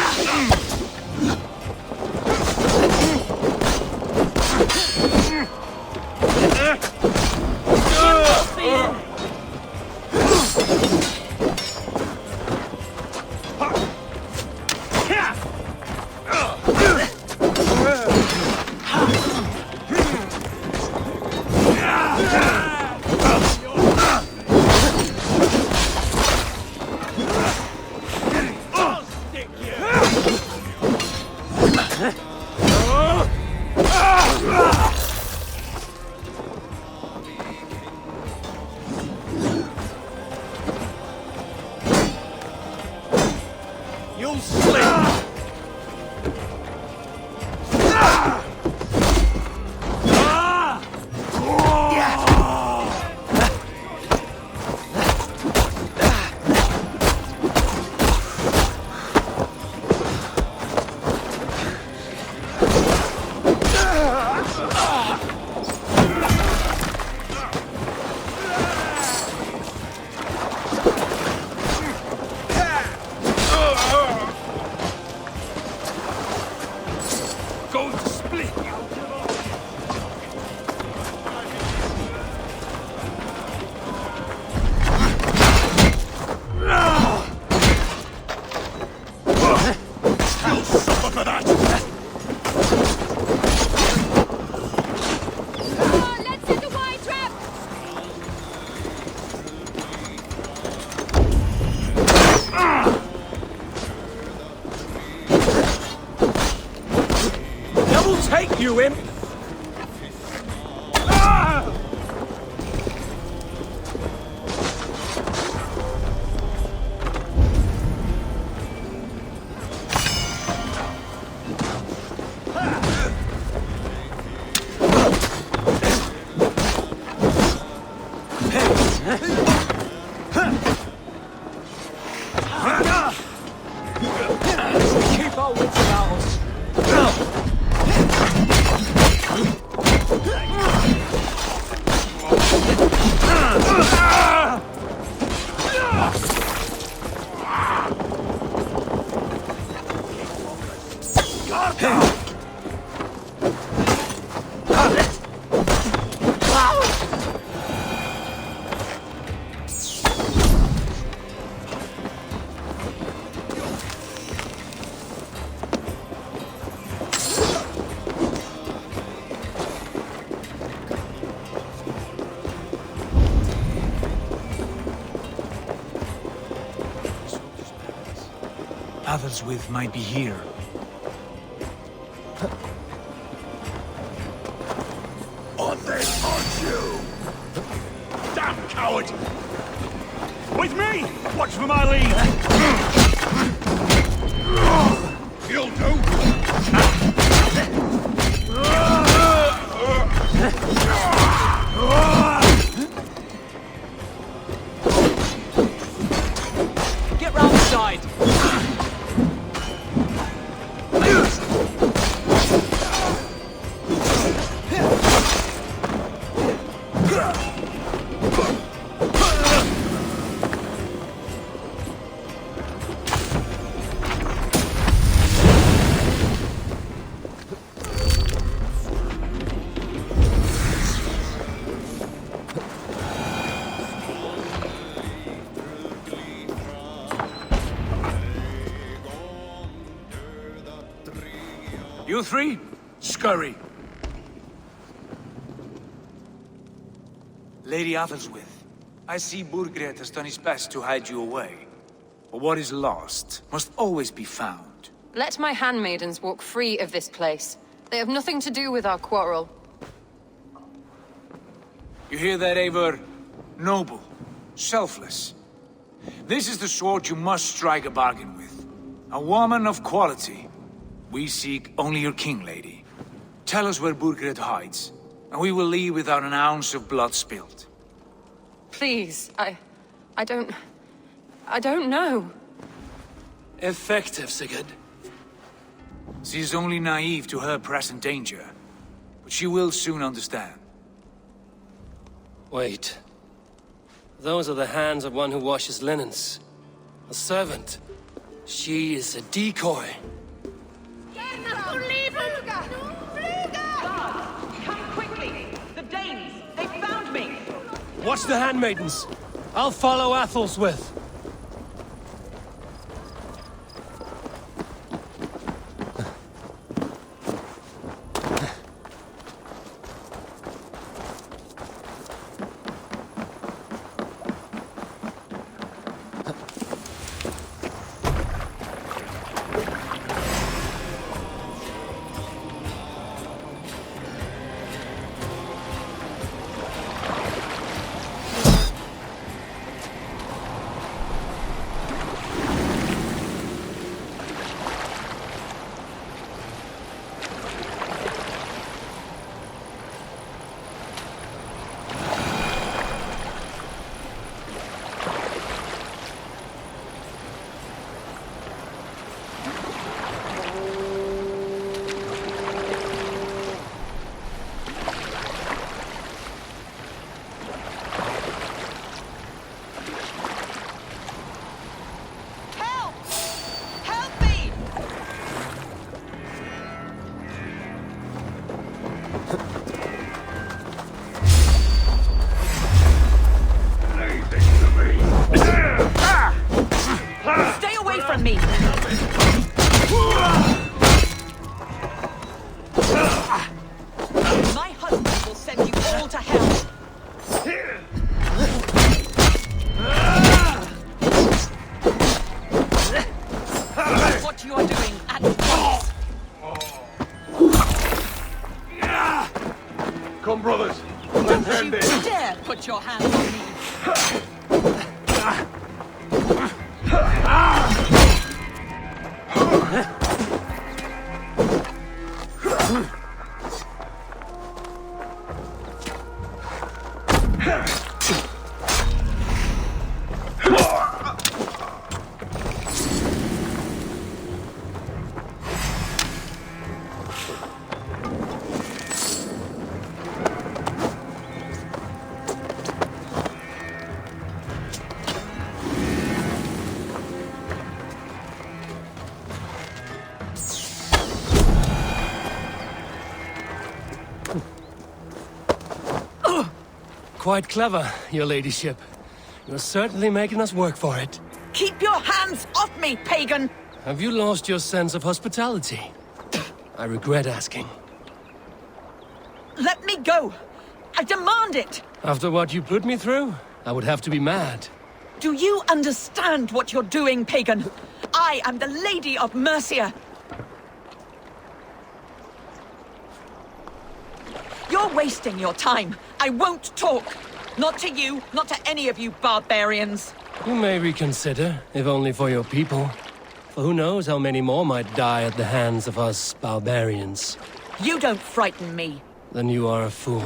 You imp! Keep our wits about us. With might be here. On they punch you! Damn coward! With me! Watch for my lead! You'll do! Get round the side! You three, scurry. Lady Athelstwith, I see Burgred has done his best to hide you away. But what is lost must always be found. Let my handmaidens walk free of this place. They have nothing to do with our quarrel. You hear that, Eivor? Noble, selfless. This is the sword you must strike a bargain with. A woman of quality. We seek only your king, lady. Tell us where Burgred hides, and we will leave without an ounce of blood spilled. Please, I don't know. Effective, Sigurd. She is only naive to her present danger, but she will soon understand. Wait. Those are the hands of one who washes linens. A servant. She is a decoy. Come quickly! The Danes! They found me! Watch the handmaidens. I'll follow Athelstwith. that face! Come, brothers. Don't you dare put your hands on me! Quite clever, your ladyship. You're certainly making us work for it. Keep your hands off me, pagan! Have you lost your sense of hospitality? I regret asking. Let me go! I demand it! After what you put me through, I would have to be mad. Do you understand what you're doing, pagan? I am the Lady of Mercia! You're wasting your time. I won't talk. Not to you, not to any of you barbarians. You may reconsider, if only for your people. For who knows how many more might die at the hands of us barbarians. You don't frighten me. Then you are a fool.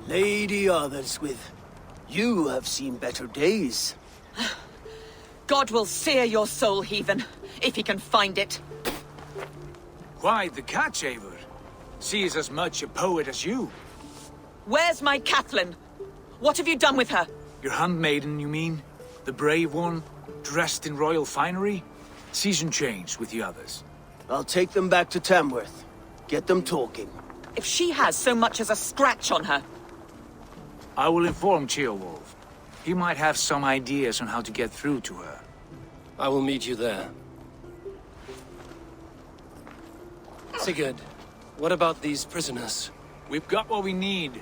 Lady Otherswith, you have seen better days. God will sear your soul, heathen, if he can find it. Quite the catch, Eivor. She is as much a poet as you. Where's my Catherine? What have you done with her? Your handmaiden, you mean? The brave one, dressed in royal finery? Season changed with the others. I'll take them back to Tamworth. Get them talking. If she has so much as a scratch on her... I will inform Ceolwulf. He might have some ideas on how to get through to her. I will meet you there. Sigurd, what about these prisoners? We've got what we need.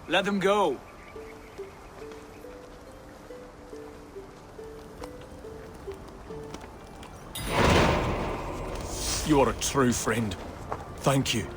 Let them go. You are a true friend. Thank you.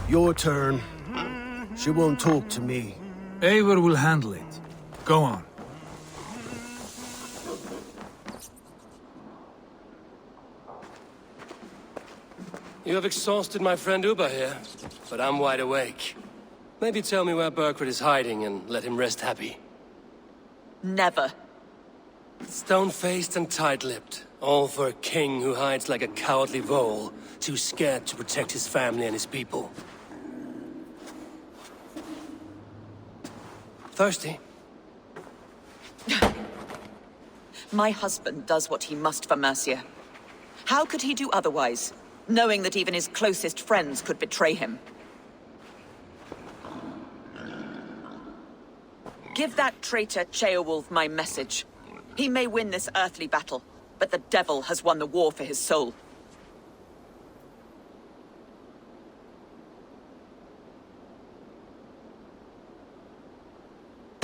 Your turn. She won't talk to me. Eivor will handle it. Go on. You have exhausted my friend Uba here, but I'm wide awake. Maybe tell me where Burkred is hiding and let him rest happy. Never. Stone-faced and tight-lipped. All for a king who hides like a cowardly vole, too scared to protect his family and his people. Thirsty? My husband does what he must for Mercia. How could he do otherwise, knowing that even his closest friends could betray him? Give that traitor Ceolwulf my message. He may win this earthly battle, but the devil has won the war for his soul.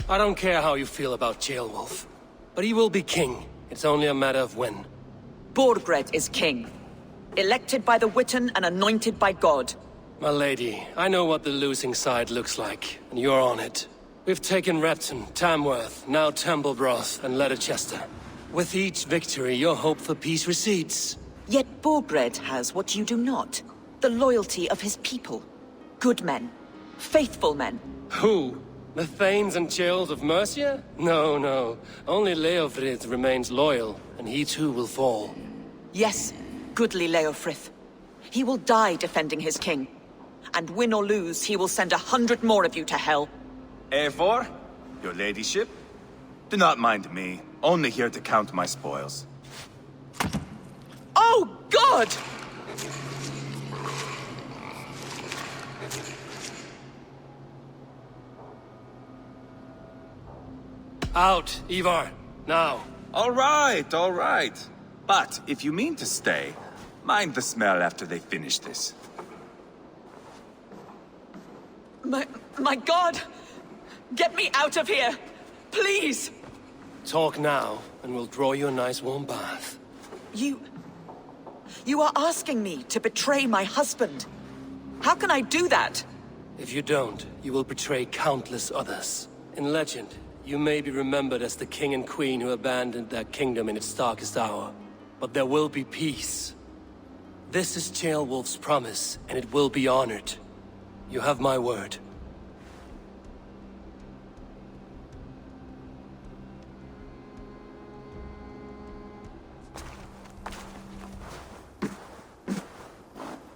I don't care how you feel about Ceolwulf, but he will be king. It's only a matter of when. Borgred is king. Elected by the Witan and anointed by God. My lady, I know what the losing side looks like, and you're on it. We've taken Repton, Tamworth, now Templebroth, and Ledecestre. With each victory, your hope for peace recedes. Yet Borgred has what you do not. The loyalty of his people. Good men. Faithful men. Who? The Thanes and Chills of Mercia? No, no. Only Leofrith remains loyal, and he too will fall. Yes, goodly Leofrith. He will die defending his king. And win or lose, he will send 100 more of you to hell. Eivor, your ladyship? Do not mind me. Only here to count my spoils. Oh, God! Out, Eivor. Now. All right. But if you mean to stay, mind the smell after they finish this. My God! Get me out of here! Please! Talk now, and we'll draw you a nice warm bath. You are asking me to betray my husband. How can I do that? If you don't, you will betray countless others. In legend, you may be remembered as the king and queen who abandoned their kingdom in its darkest hour. But there will be peace. This is Ceolwulf's promise, and it will be honored. You have my word.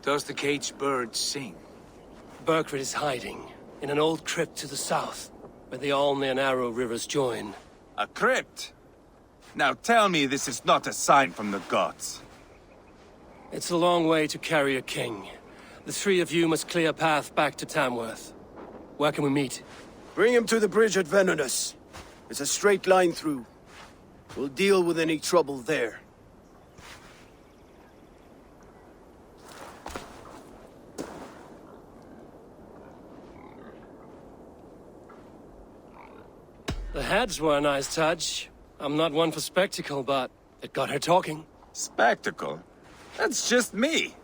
Does the caged bird sing? Burgred is hiding in an old crypt to the south, where the Alney and Arrow rivers join. A crypt? Now tell me this is not a sign from the gods. It's a long way to carry a king. The three of you must clear a path back to Tamworth. Where can we meet? Bring him to the bridge at Venonus. It's a straight line through. We'll deal with any trouble there. The heads were a nice touch. I'm not one for spectacle, but it got her talking. Spectacle? That's just me.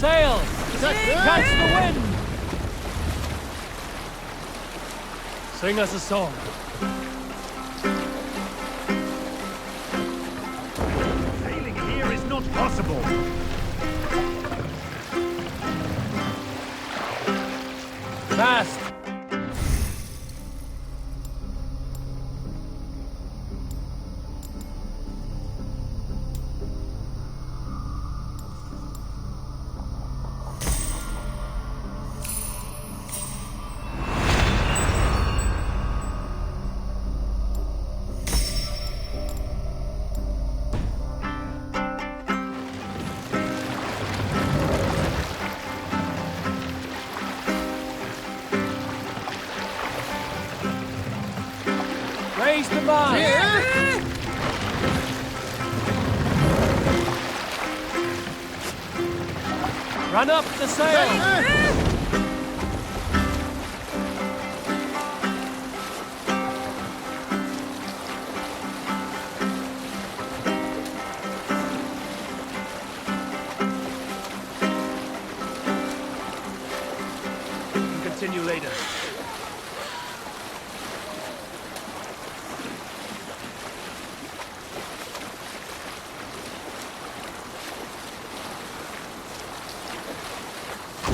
Sail! Catch the wind! Sing us a song. Sailing here is not possible. Fast! Raise the mast! Run up the sail! Continue later.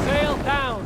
Sail down!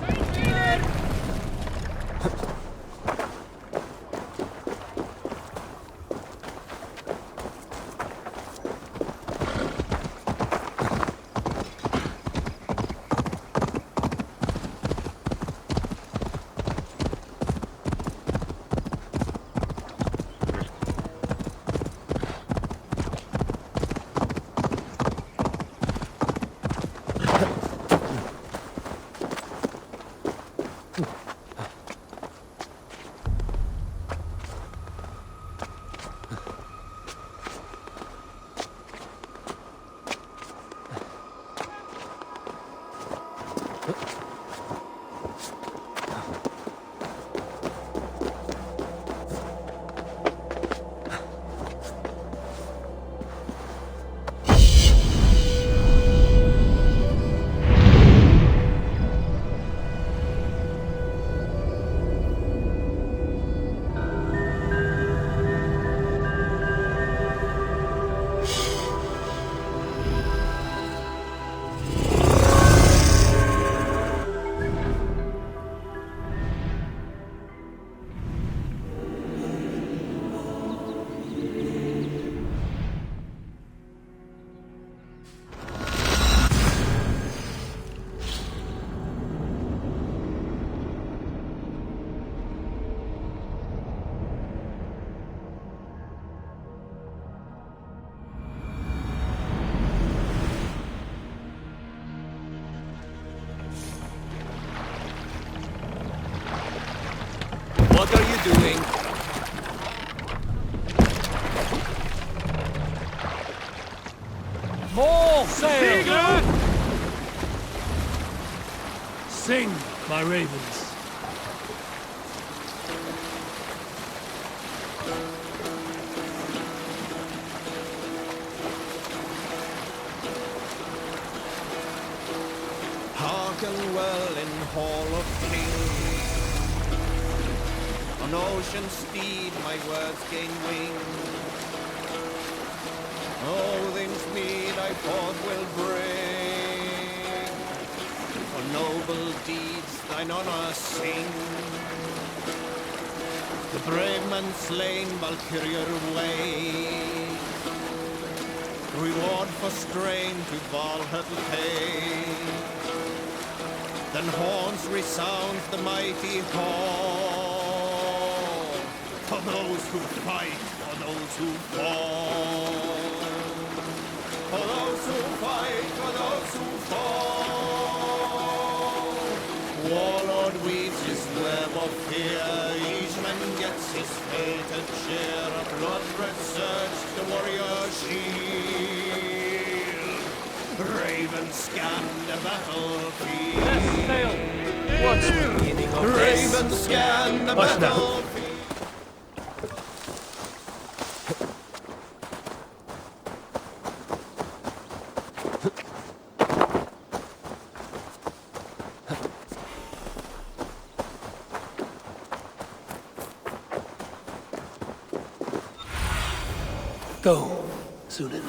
What are you doing? More sail! Sing, my ravens. Hearken well in Hall of Kings. On ocean steed my words gain wing. Odin's mead I forth will bring. For noble deeds thine honor sing. The brave man slain Valkyrier way. Reward for strain to Valhalla pay. Then horns resounds the mighty hall. For those who fight, for those who fall. For those who fight, for those who fall. Warlord weaves his web of fear. Each man gets his fated share. A blood-red surge, the warrior shield. Ravens scan the battlefield. What's the meaning of this? Ravens scan the battlefield. Go, Sunan.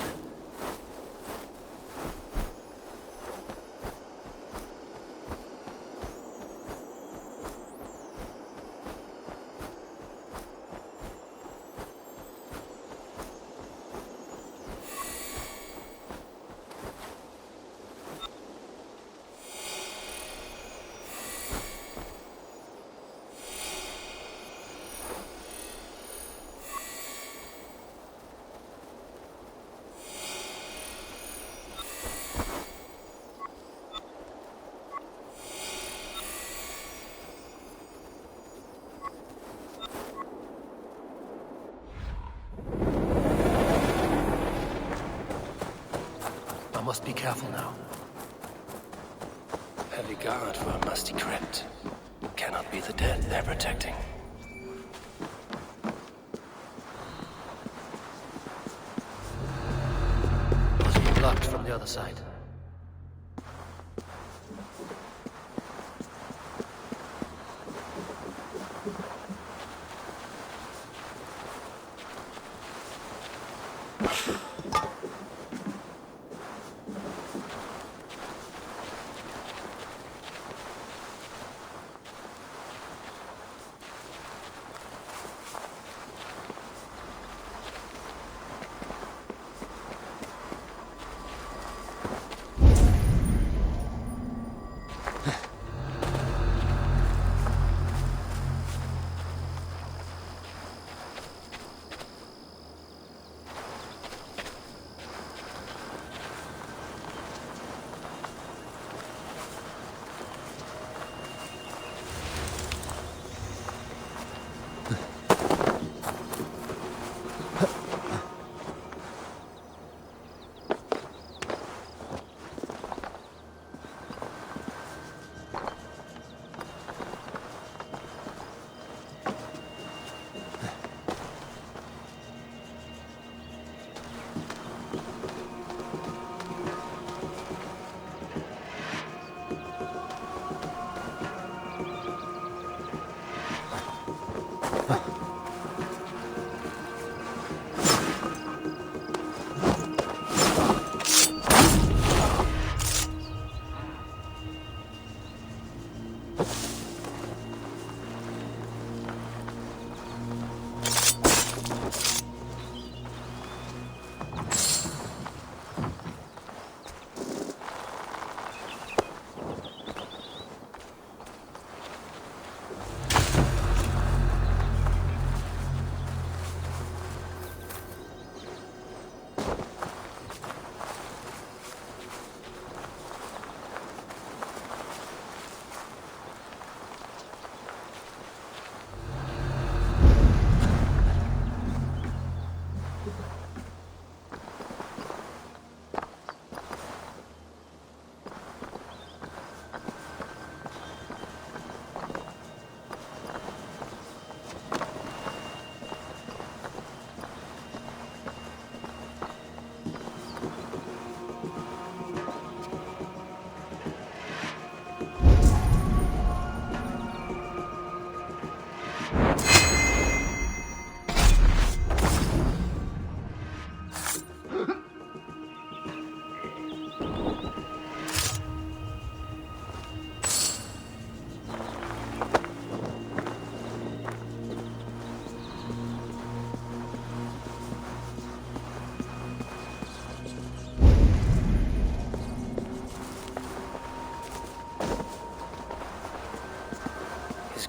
Must be careful now. Heavy guard for a musty crypt. Cannot be the dead they're protecting. Must be blocked from the other side.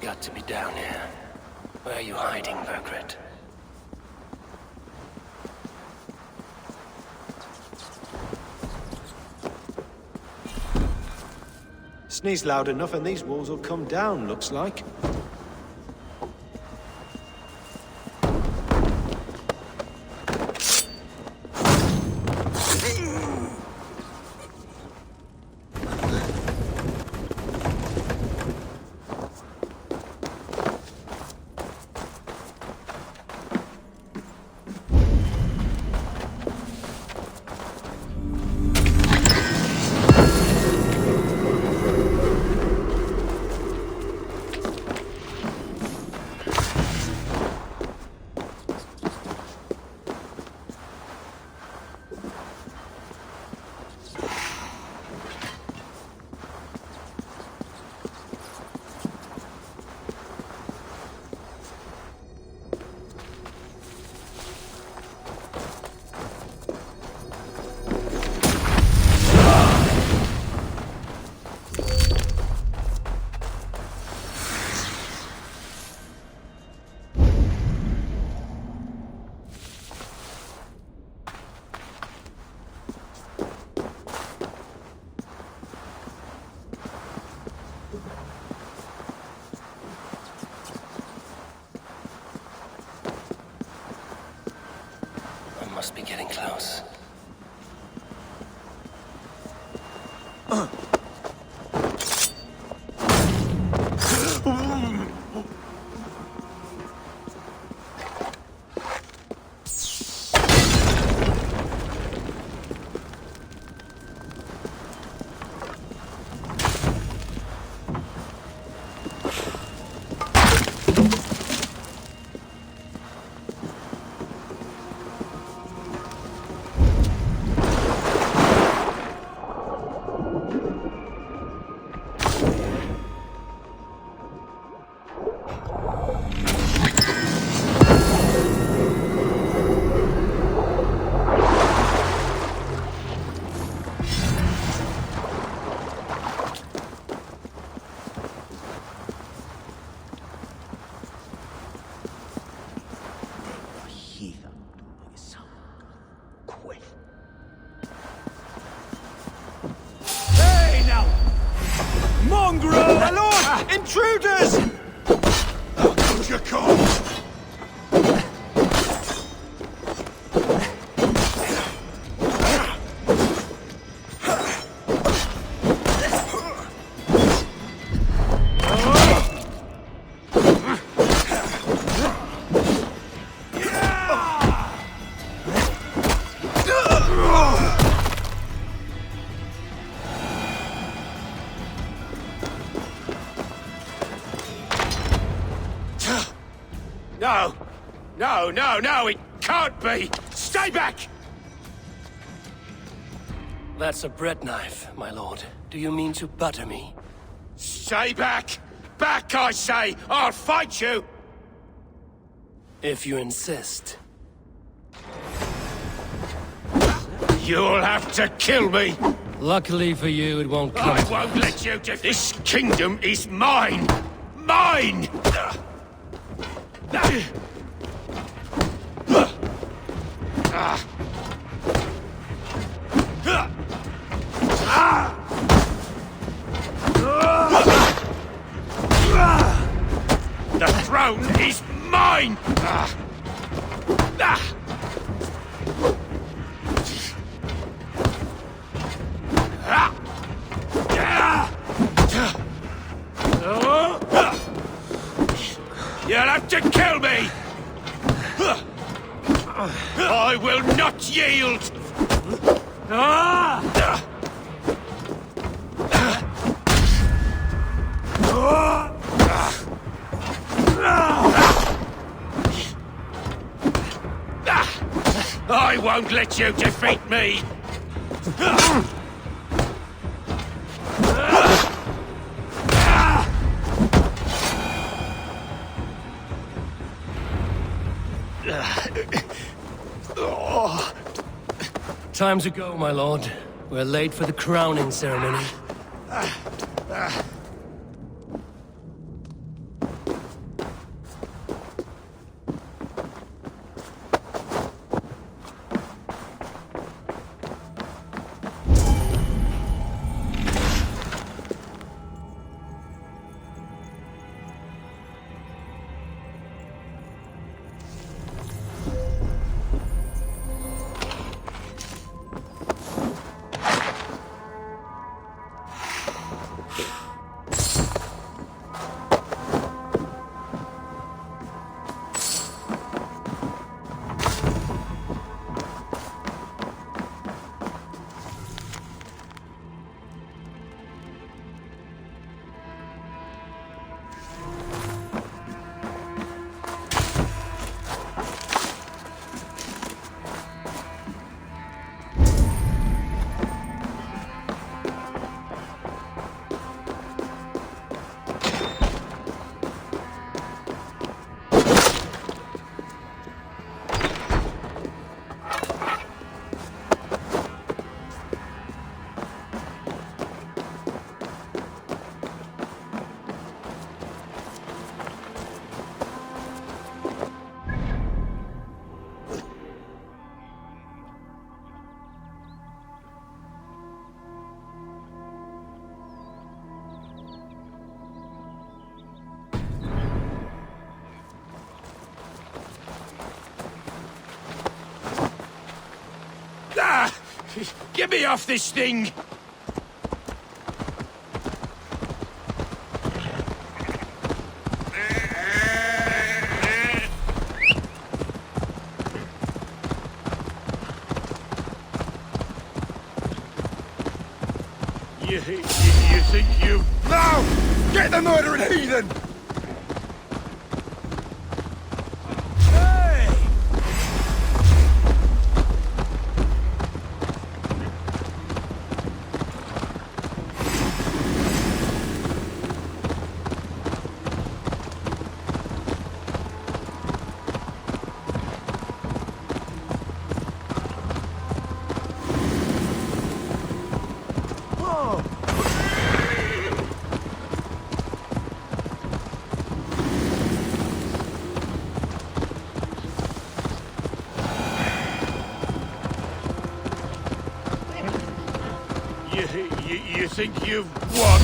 Got to be down here. Where are you hiding, Burgred? Sneeze loud enough and these walls will come down, looks like. must be getting close. Mongrel! My lord! Intruders! How could you come? No, it can't be! Stay back! That's a bread knife, my lord. Do you mean to butter me? Stay back! Back, I say! I'll fight you! If you insist. You'll have to kill me! Luckily for you, it won't come. I won't let you defeat. This kingdom is mine! Mine! The throne is mine! You'll have to kill me! I will not yield! I won't let you defeat me! Time to go, my lord. We're late for the crowning ceremony. Get me off this thing! You think you... No! Get the murdering heathen! You think you've won?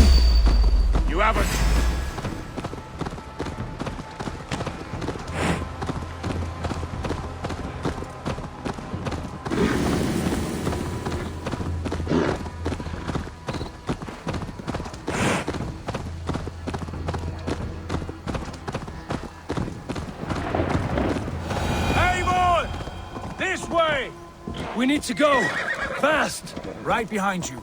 You haven't. Eivor! This way! We need to go! Fast! Right behind you.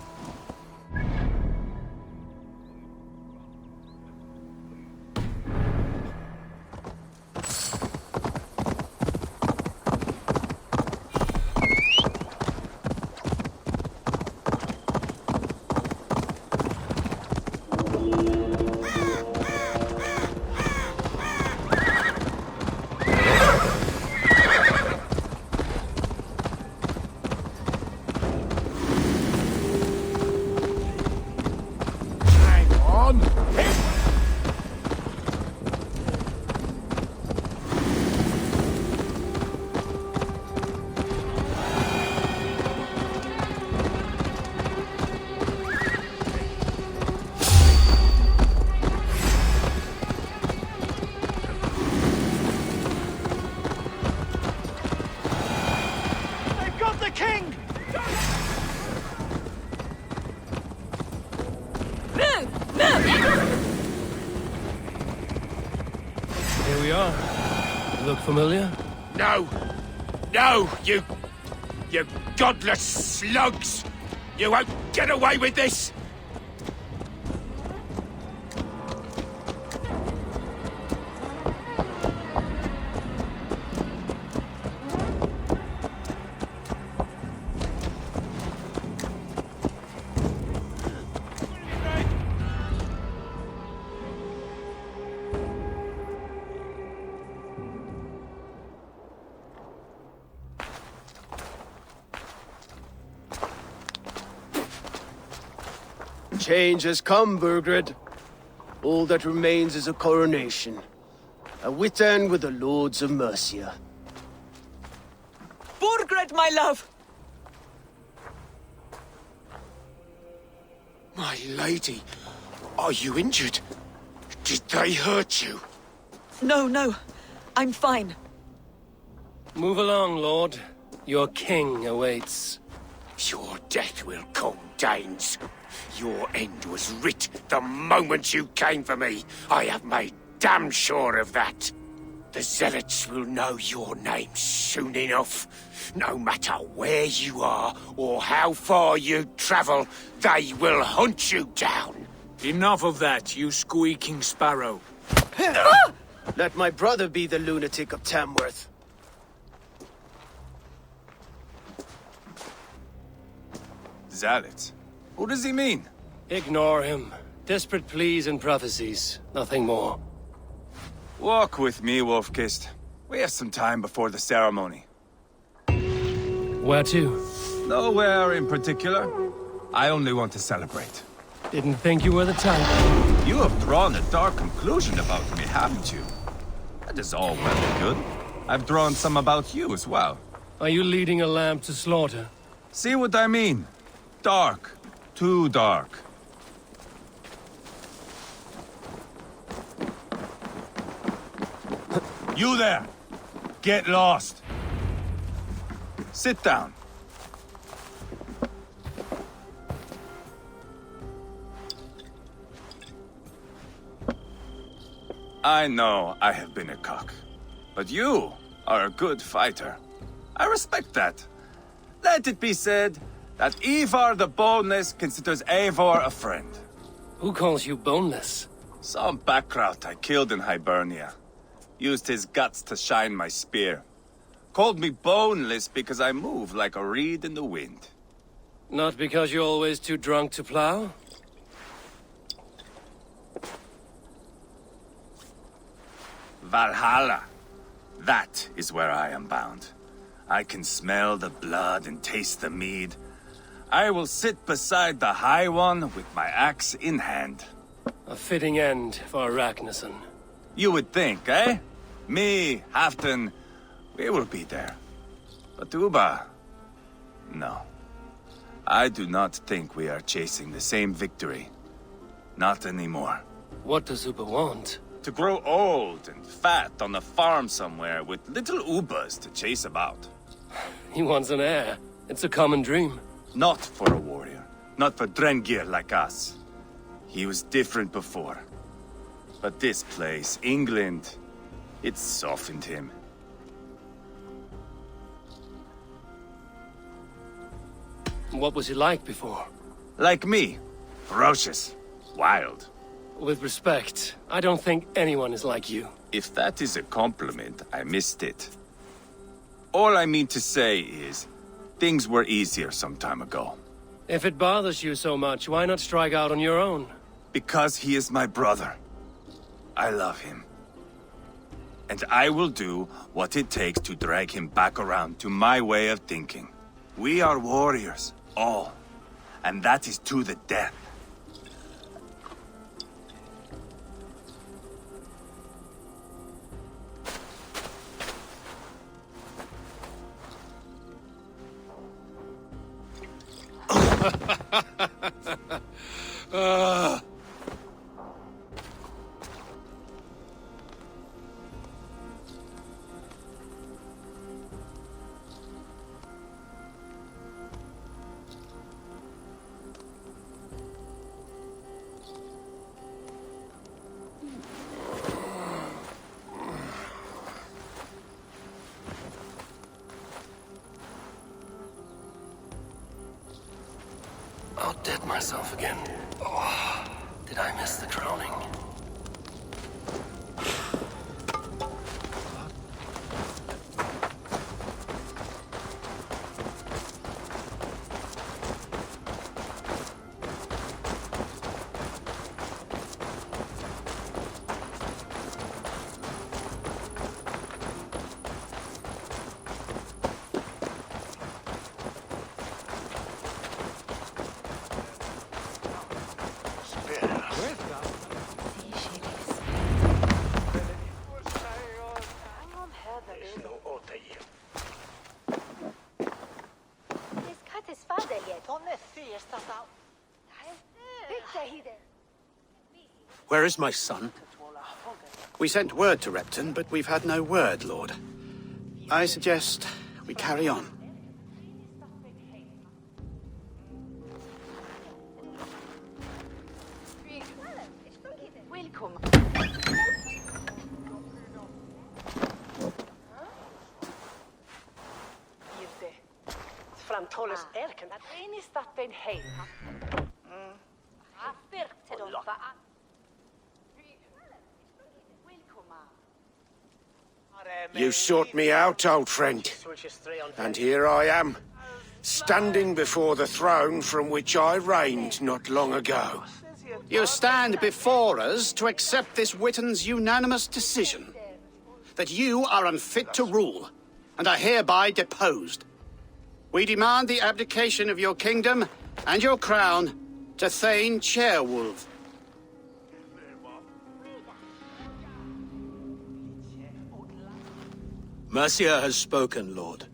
Here we are. Look familiar? No! No, you godless slugs! You won't get away with this! Change has come, Burgred. All that remains is a coronation. A witan with the Lords of Mercia. Burgred, my love! My lady, are you injured? Did they hurt you? No, I'm fine. Move along, Lord. Your king awaits. Your death will come, Danes. Your end was writ the moment you came for me. I have made damn sure of that. The Zealots will know your name soon enough. No matter where you are or how far you travel, they will hunt you down. Enough of that, you squeaking sparrow. Let my brother be the lunatic of Tamworth. Zealots? What does he mean? Ignore him. Desperate pleas and prophecies. Nothing more. Walk with me, Wolf-Kissed. We have some time before the ceremony. Where to? Nowhere in particular. I only want to celebrate. Didn't think you were the type. You have drawn a dark conclusion about me, haven't you? That is all well and good. I've drawn some about you as well. Are you leading a lamb to slaughter? See what I mean? Dark. Too dark. You there! Get lost! Sit down. I know I have been a cock, but you are a good fighter. I respect that. Let it be said that Eivor the Boneless considers Eivor a friend. Who calls you boneless? Some backrout I killed in Hibernia. Used his guts to shine my spear. Called me boneless because I move like a reed in the wind. Not because you're always too drunk to plow? Valhalla. That is where I am bound. I can smell the blood and taste the mead. I will sit beside the High One with my axe in hand. A fitting end for Ragnarsson. You would think, eh? Me, Halfdan, we will be there. But Uba... no. I do not think we are chasing the same victory. Not anymore. What does Uba want? To grow old and fat on a farm somewhere with little Ubas to chase about. He wants an heir. It's a common dream. Not for a warrior. Not for Drengir like us. He was different before. But this place, England, it softened him. What was he like before? Like me. Ferocious. Wild. With respect, I don't think anyone is like you. If that is a compliment, I missed it. All I mean to say is, things were easier some time ago. If it bothers you so much, why not strike out on your own? Because he is my brother. I love him. And I will do what it takes to drag him back around to my way of thinking. We are warriors, all. And that is to the death. I'll dead myself again. Oh, did I miss the drowning? Where is my son? We sent word to Repton, but we've had no word, Lord. I suggest we carry on. You sought me out, old friend. And here I am, standing before the throne from which I reigned not long ago. You stand before us to accept this Witten's unanimous decision. That you are unfit to rule, and are hereby deposed. We demand the abdication of your kingdom and your crown to Thane Chairwolf. Mercia has spoken, Lord.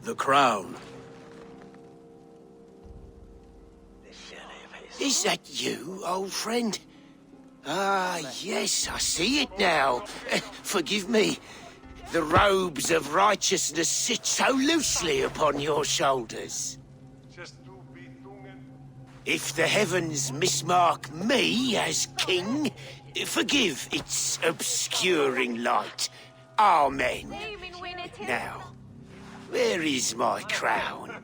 The crown. Is that you, old friend? Ah, yes, I see it now. Forgive me. The robes of righteousness sit so loosely upon your shoulders. If the heavens mismark me as king, forgive its obscuring light. Amen. Now, where is my crown?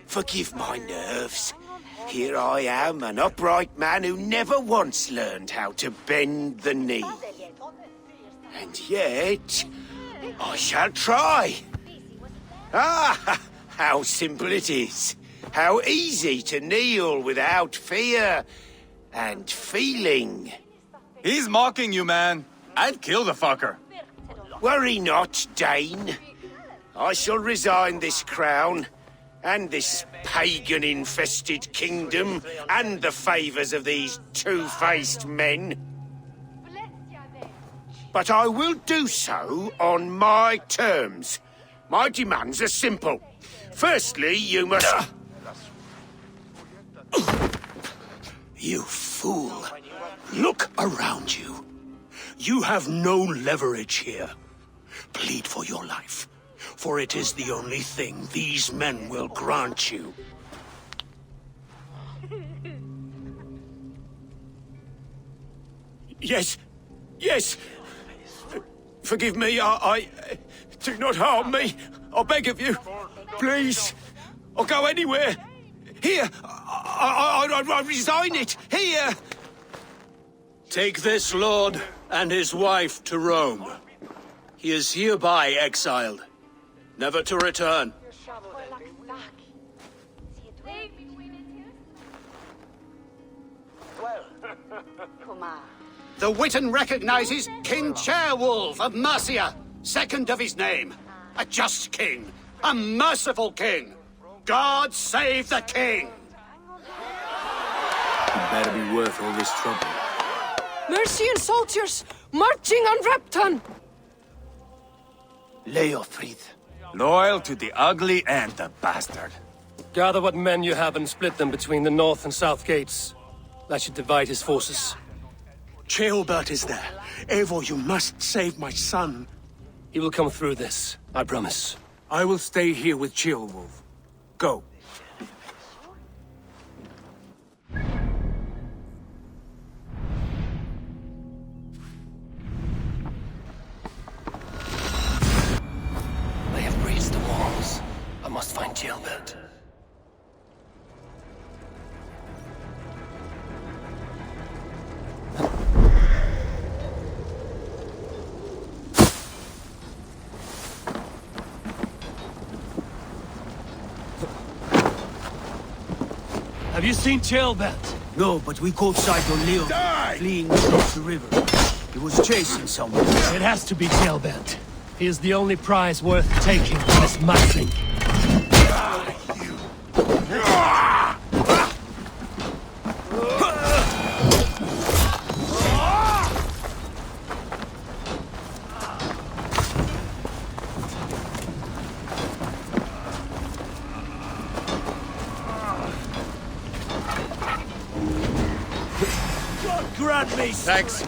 Forgive my nerves. Here I am, an upright man who never once learned how to bend the knee. And yet, I shall try. Ah, how simple it is. How easy to kneel without fear and feeling. He's mocking you, man. I'd kill the fucker. Worry not, Dane. I shall resign this crown, and this pagan-infested kingdom, and the favours of these two-faced men. But I will do so on my terms. My demands are simple. Firstly, you must... You fool. Look around you. You have no leverage here. Plead for your life, for it is the only thing these men will grant you. Yes, yes. Forgive me, I... Do not harm me. I beg of you. Please. I'll go anywhere. Here. I resign it. Here. Take this lord and his wife to Rome. He is hereby exiled, never to return. The Witan recognizes King Chairwolf of Mercia, second of his name. A just king, a merciful king. God save the king! It better be worth all this trouble. Mercian soldiers marching on Repton! Leofrid. Loyal to the ugly and the bastard. Gather what men you have and split them between the north and south gates. That should divide his forces. Ceolbert is there. Eivor, you must save my son. He will come through this, I promise. I will stay here with Ceolwulf. Go. They have breached the walls. I must find Ceolbert. Have you seen Ceolbert? No, but we caught sight on Leo fleeing across the river. He was chasing someone. It has to be Ceolbert. He is the only prize worth taking from this madling. Grant me! Thanks.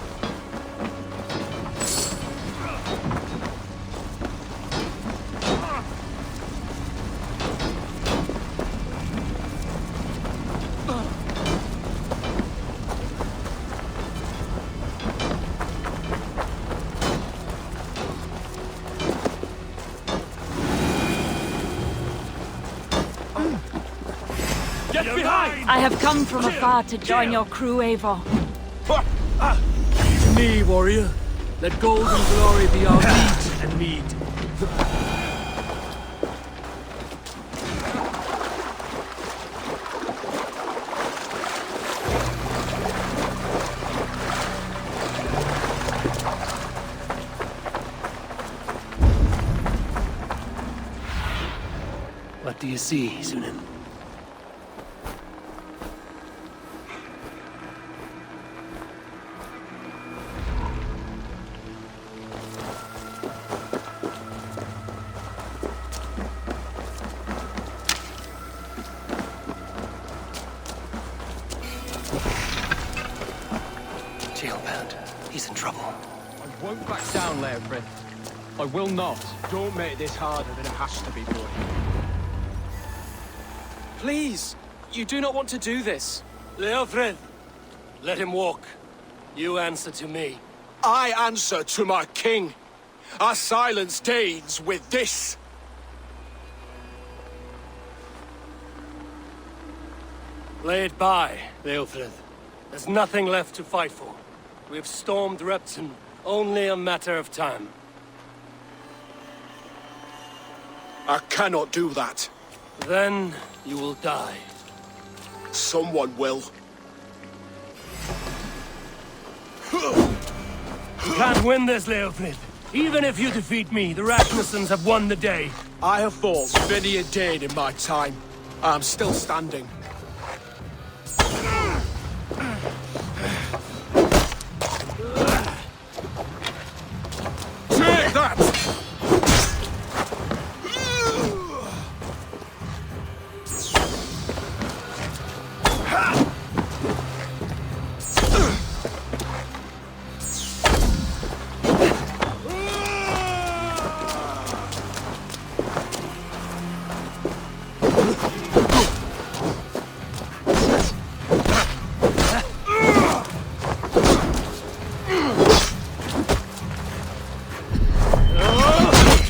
Get behind! I have come from afar to join your crew, Eivor. To me, warrior. Let gold and glory be our meat and mead. What do you see, Sunan? Ceolbert. He's in trouble. I won't back down, Leofrith. I will not. Don't make this harder than it has to be, boy. Please! You do not want to do this. Leofrith, let him walk. You answer to me. I answer to my king. I silence Danes with this. Lay it by, Leofrith. There's nothing left to fight for. We've stormed Repton. Only a matter of time. I cannot do that. Then you will die. Someone will. You can't win this, Leofrith. Even if you defeat me, the Ragnarssons have won the day. I have fought many a Dane in my time. I'm still standing. Take that!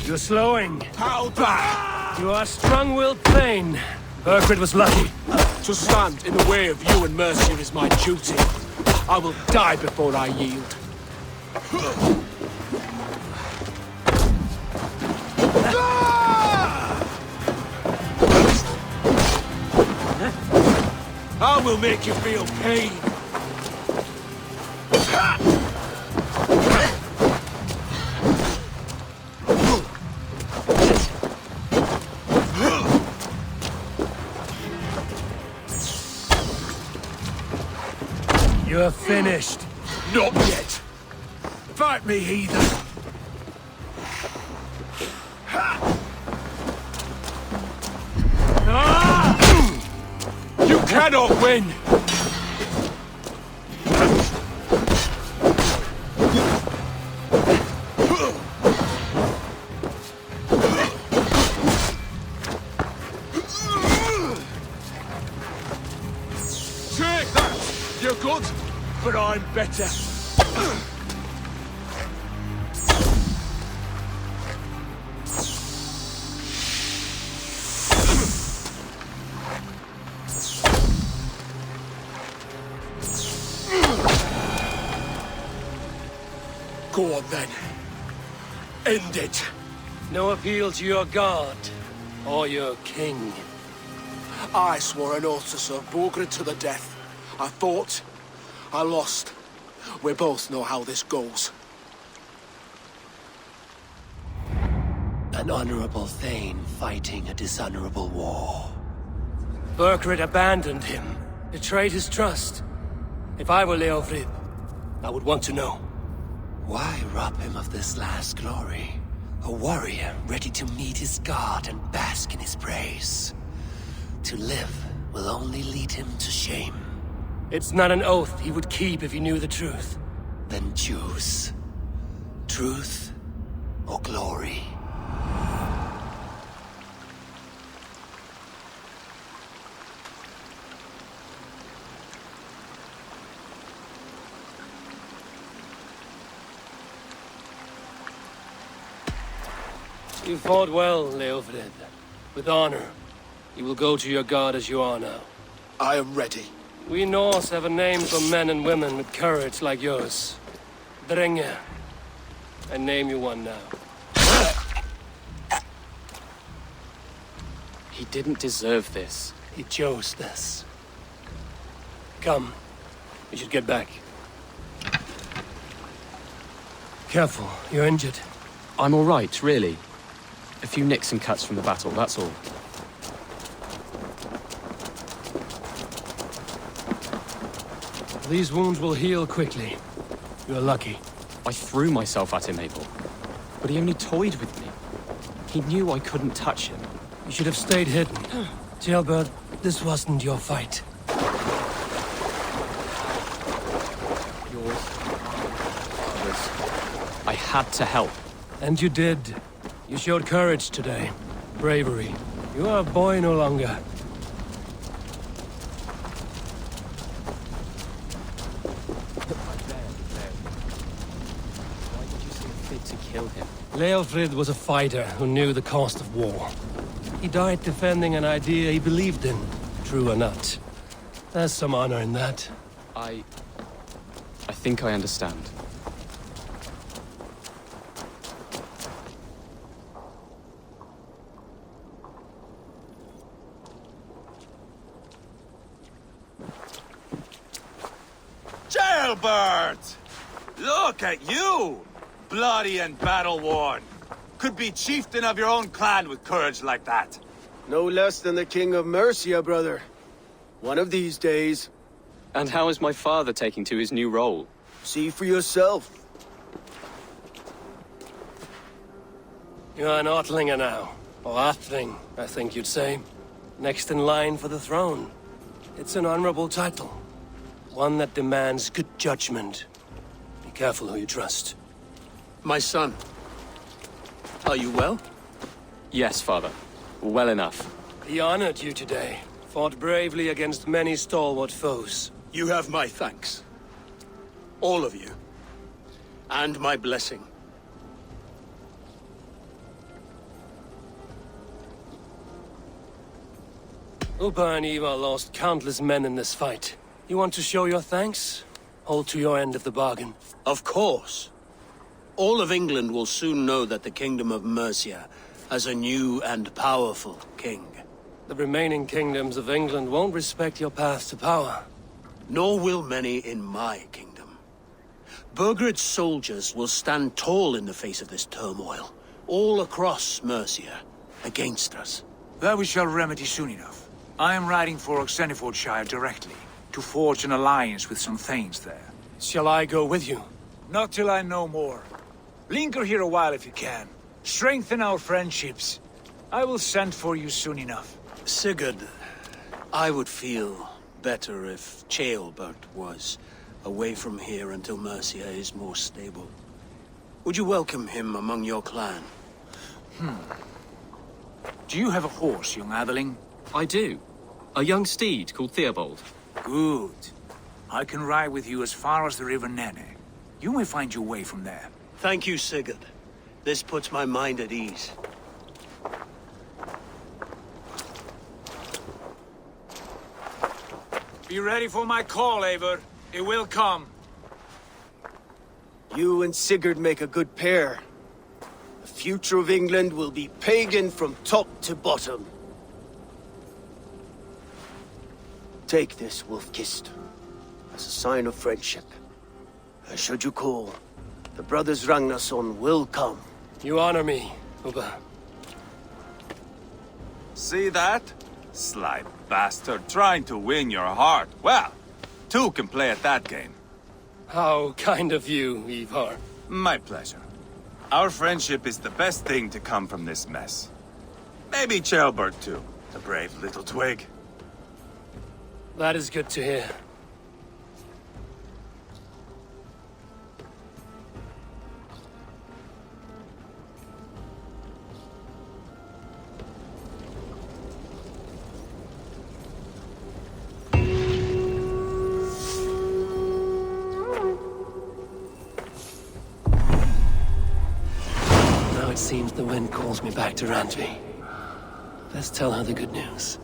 You're slowing. How bad? You are strong-willed thane. Burgred was lucky. To stand in the way of you and Mercia is my duty. I will die before I yield. I will make you feel pain. You're finished. Not yet. Fight me, heathen. You cannot win! Take that! You're good, but I'm better. Go on then. End it. No appeal to your god or your king. I swore an oath to serve Borgred to the death. I fought. I lost. We both know how this goes. An honorable thane fighting a dishonorable war. Burgred abandoned him, betrayed his trust. If I were Leofrith, I would want to know. Why rob him of this last glory? A warrior ready to meet his god and bask in his praise. To live will only lead him to shame. It's not an oath he would keep if he knew the truth. Then choose. Truth or glory. You fought well, Leofrith. With honor. You will go to your god as you are now. I am ready. We Norse have a name for men and women with courage like yours. Drenge. I name you one now. He didn't deserve this. He chose this. Come. We should get back. Careful, you're injured. I'm all right, really. A few nicks and cuts from the battle, that's all. These wounds will heal quickly. You're lucky. I threw myself at him, Eivor. But he only toyed with me. He knew I couldn't touch him. You should have stayed hidden. Jailbird, this wasn't your fight. Yours, father's. I had to help. And you did. You showed courage today. Bravery. You are a boy no longer. Why did you see fit to kill him? Leofrid was a fighter who knew the cost of war. He died defending an idea he believed in, true or not. There's some honor in that. I think I understand. Jailbird! Look at you! Bloody and battle-worn. Could be chieftain of your own clan with courage like that. No less than the King of Mercia, brother. One of these days. And how is my father taking to his new role? See for yourself. You are an Ortlinger now. Or Athling, I think you'd say. Next in line for the throne. It's an honorable title. One that demands good judgment. Be careful who you trust. My son. Are you well? Yes, father. Well enough. He honored you today. Fought bravely against many stalwart foes. You have my thanks. All of you. And my blessing. Upa and Eivor lost countless men in this fight. You want to show your thanks? Hold to your end of the bargain. Of course. All of England will soon know that the Kingdom of Mercia has a new and powerful king. The remaining kingdoms of England won't respect your path to power. Nor will many in my kingdom. Burgred's soldiers will stand tall in the face of this turmoil, all across Mercia, against us. That we shall remedy soon enough. I am riding for Oxenfordshire directly, to forge an alliance with some thanes there. Shall I go with you? Not till I know more. Linger here a while if you can. Strengthen our friendships. I will send for you soon enough. Sigurd, I would feel better if Ceolbert was away from here until Mercia is more stable. Would you welcome him among your clan? Do you have a horse, young Atheling? I do. A young steed called Theobald. Good. I can ride with you as far as the River Nene. You may find your way from there. Thank you, Sigurd. This puts my mind at ease. Be ready for my call, Eivor. It will come. You and Sigurd make a good pair. The future of England will be pagan from top to bottom. Take this, Wolf-Kissed, as a sign of friendship. And should you call, the brothers Ragnarsson will come. You honor me, Uba. See that? Sly bastard trying to win your heart. Well, two can play at that game. How kind of you, Eivor. My pleasure. Our friendship is the best thing to come from this mess. Maybe Ceolbert too, the brave little twig. That is good to hear. Now it seems the wind calls me back to Randvi. Let's tell her the good news.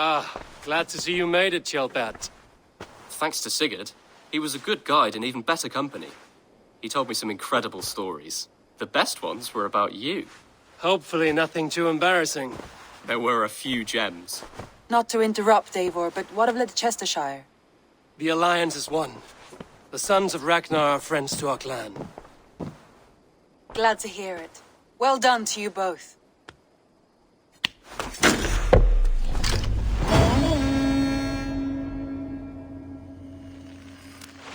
Ah, glad to see you made it, Ceolbert. Thanks to Sigurd. He was a good guide and even better company. He told me some incredible stories. The best ones were about you. Hopefully nothing too embarrassing. There were a few gems. Not to interrupt, Eivor, but what of Ledecestrescire? The Alliance is one. The sons of Ragnar are friends to our clan. Glad to hear it. Well done to you both.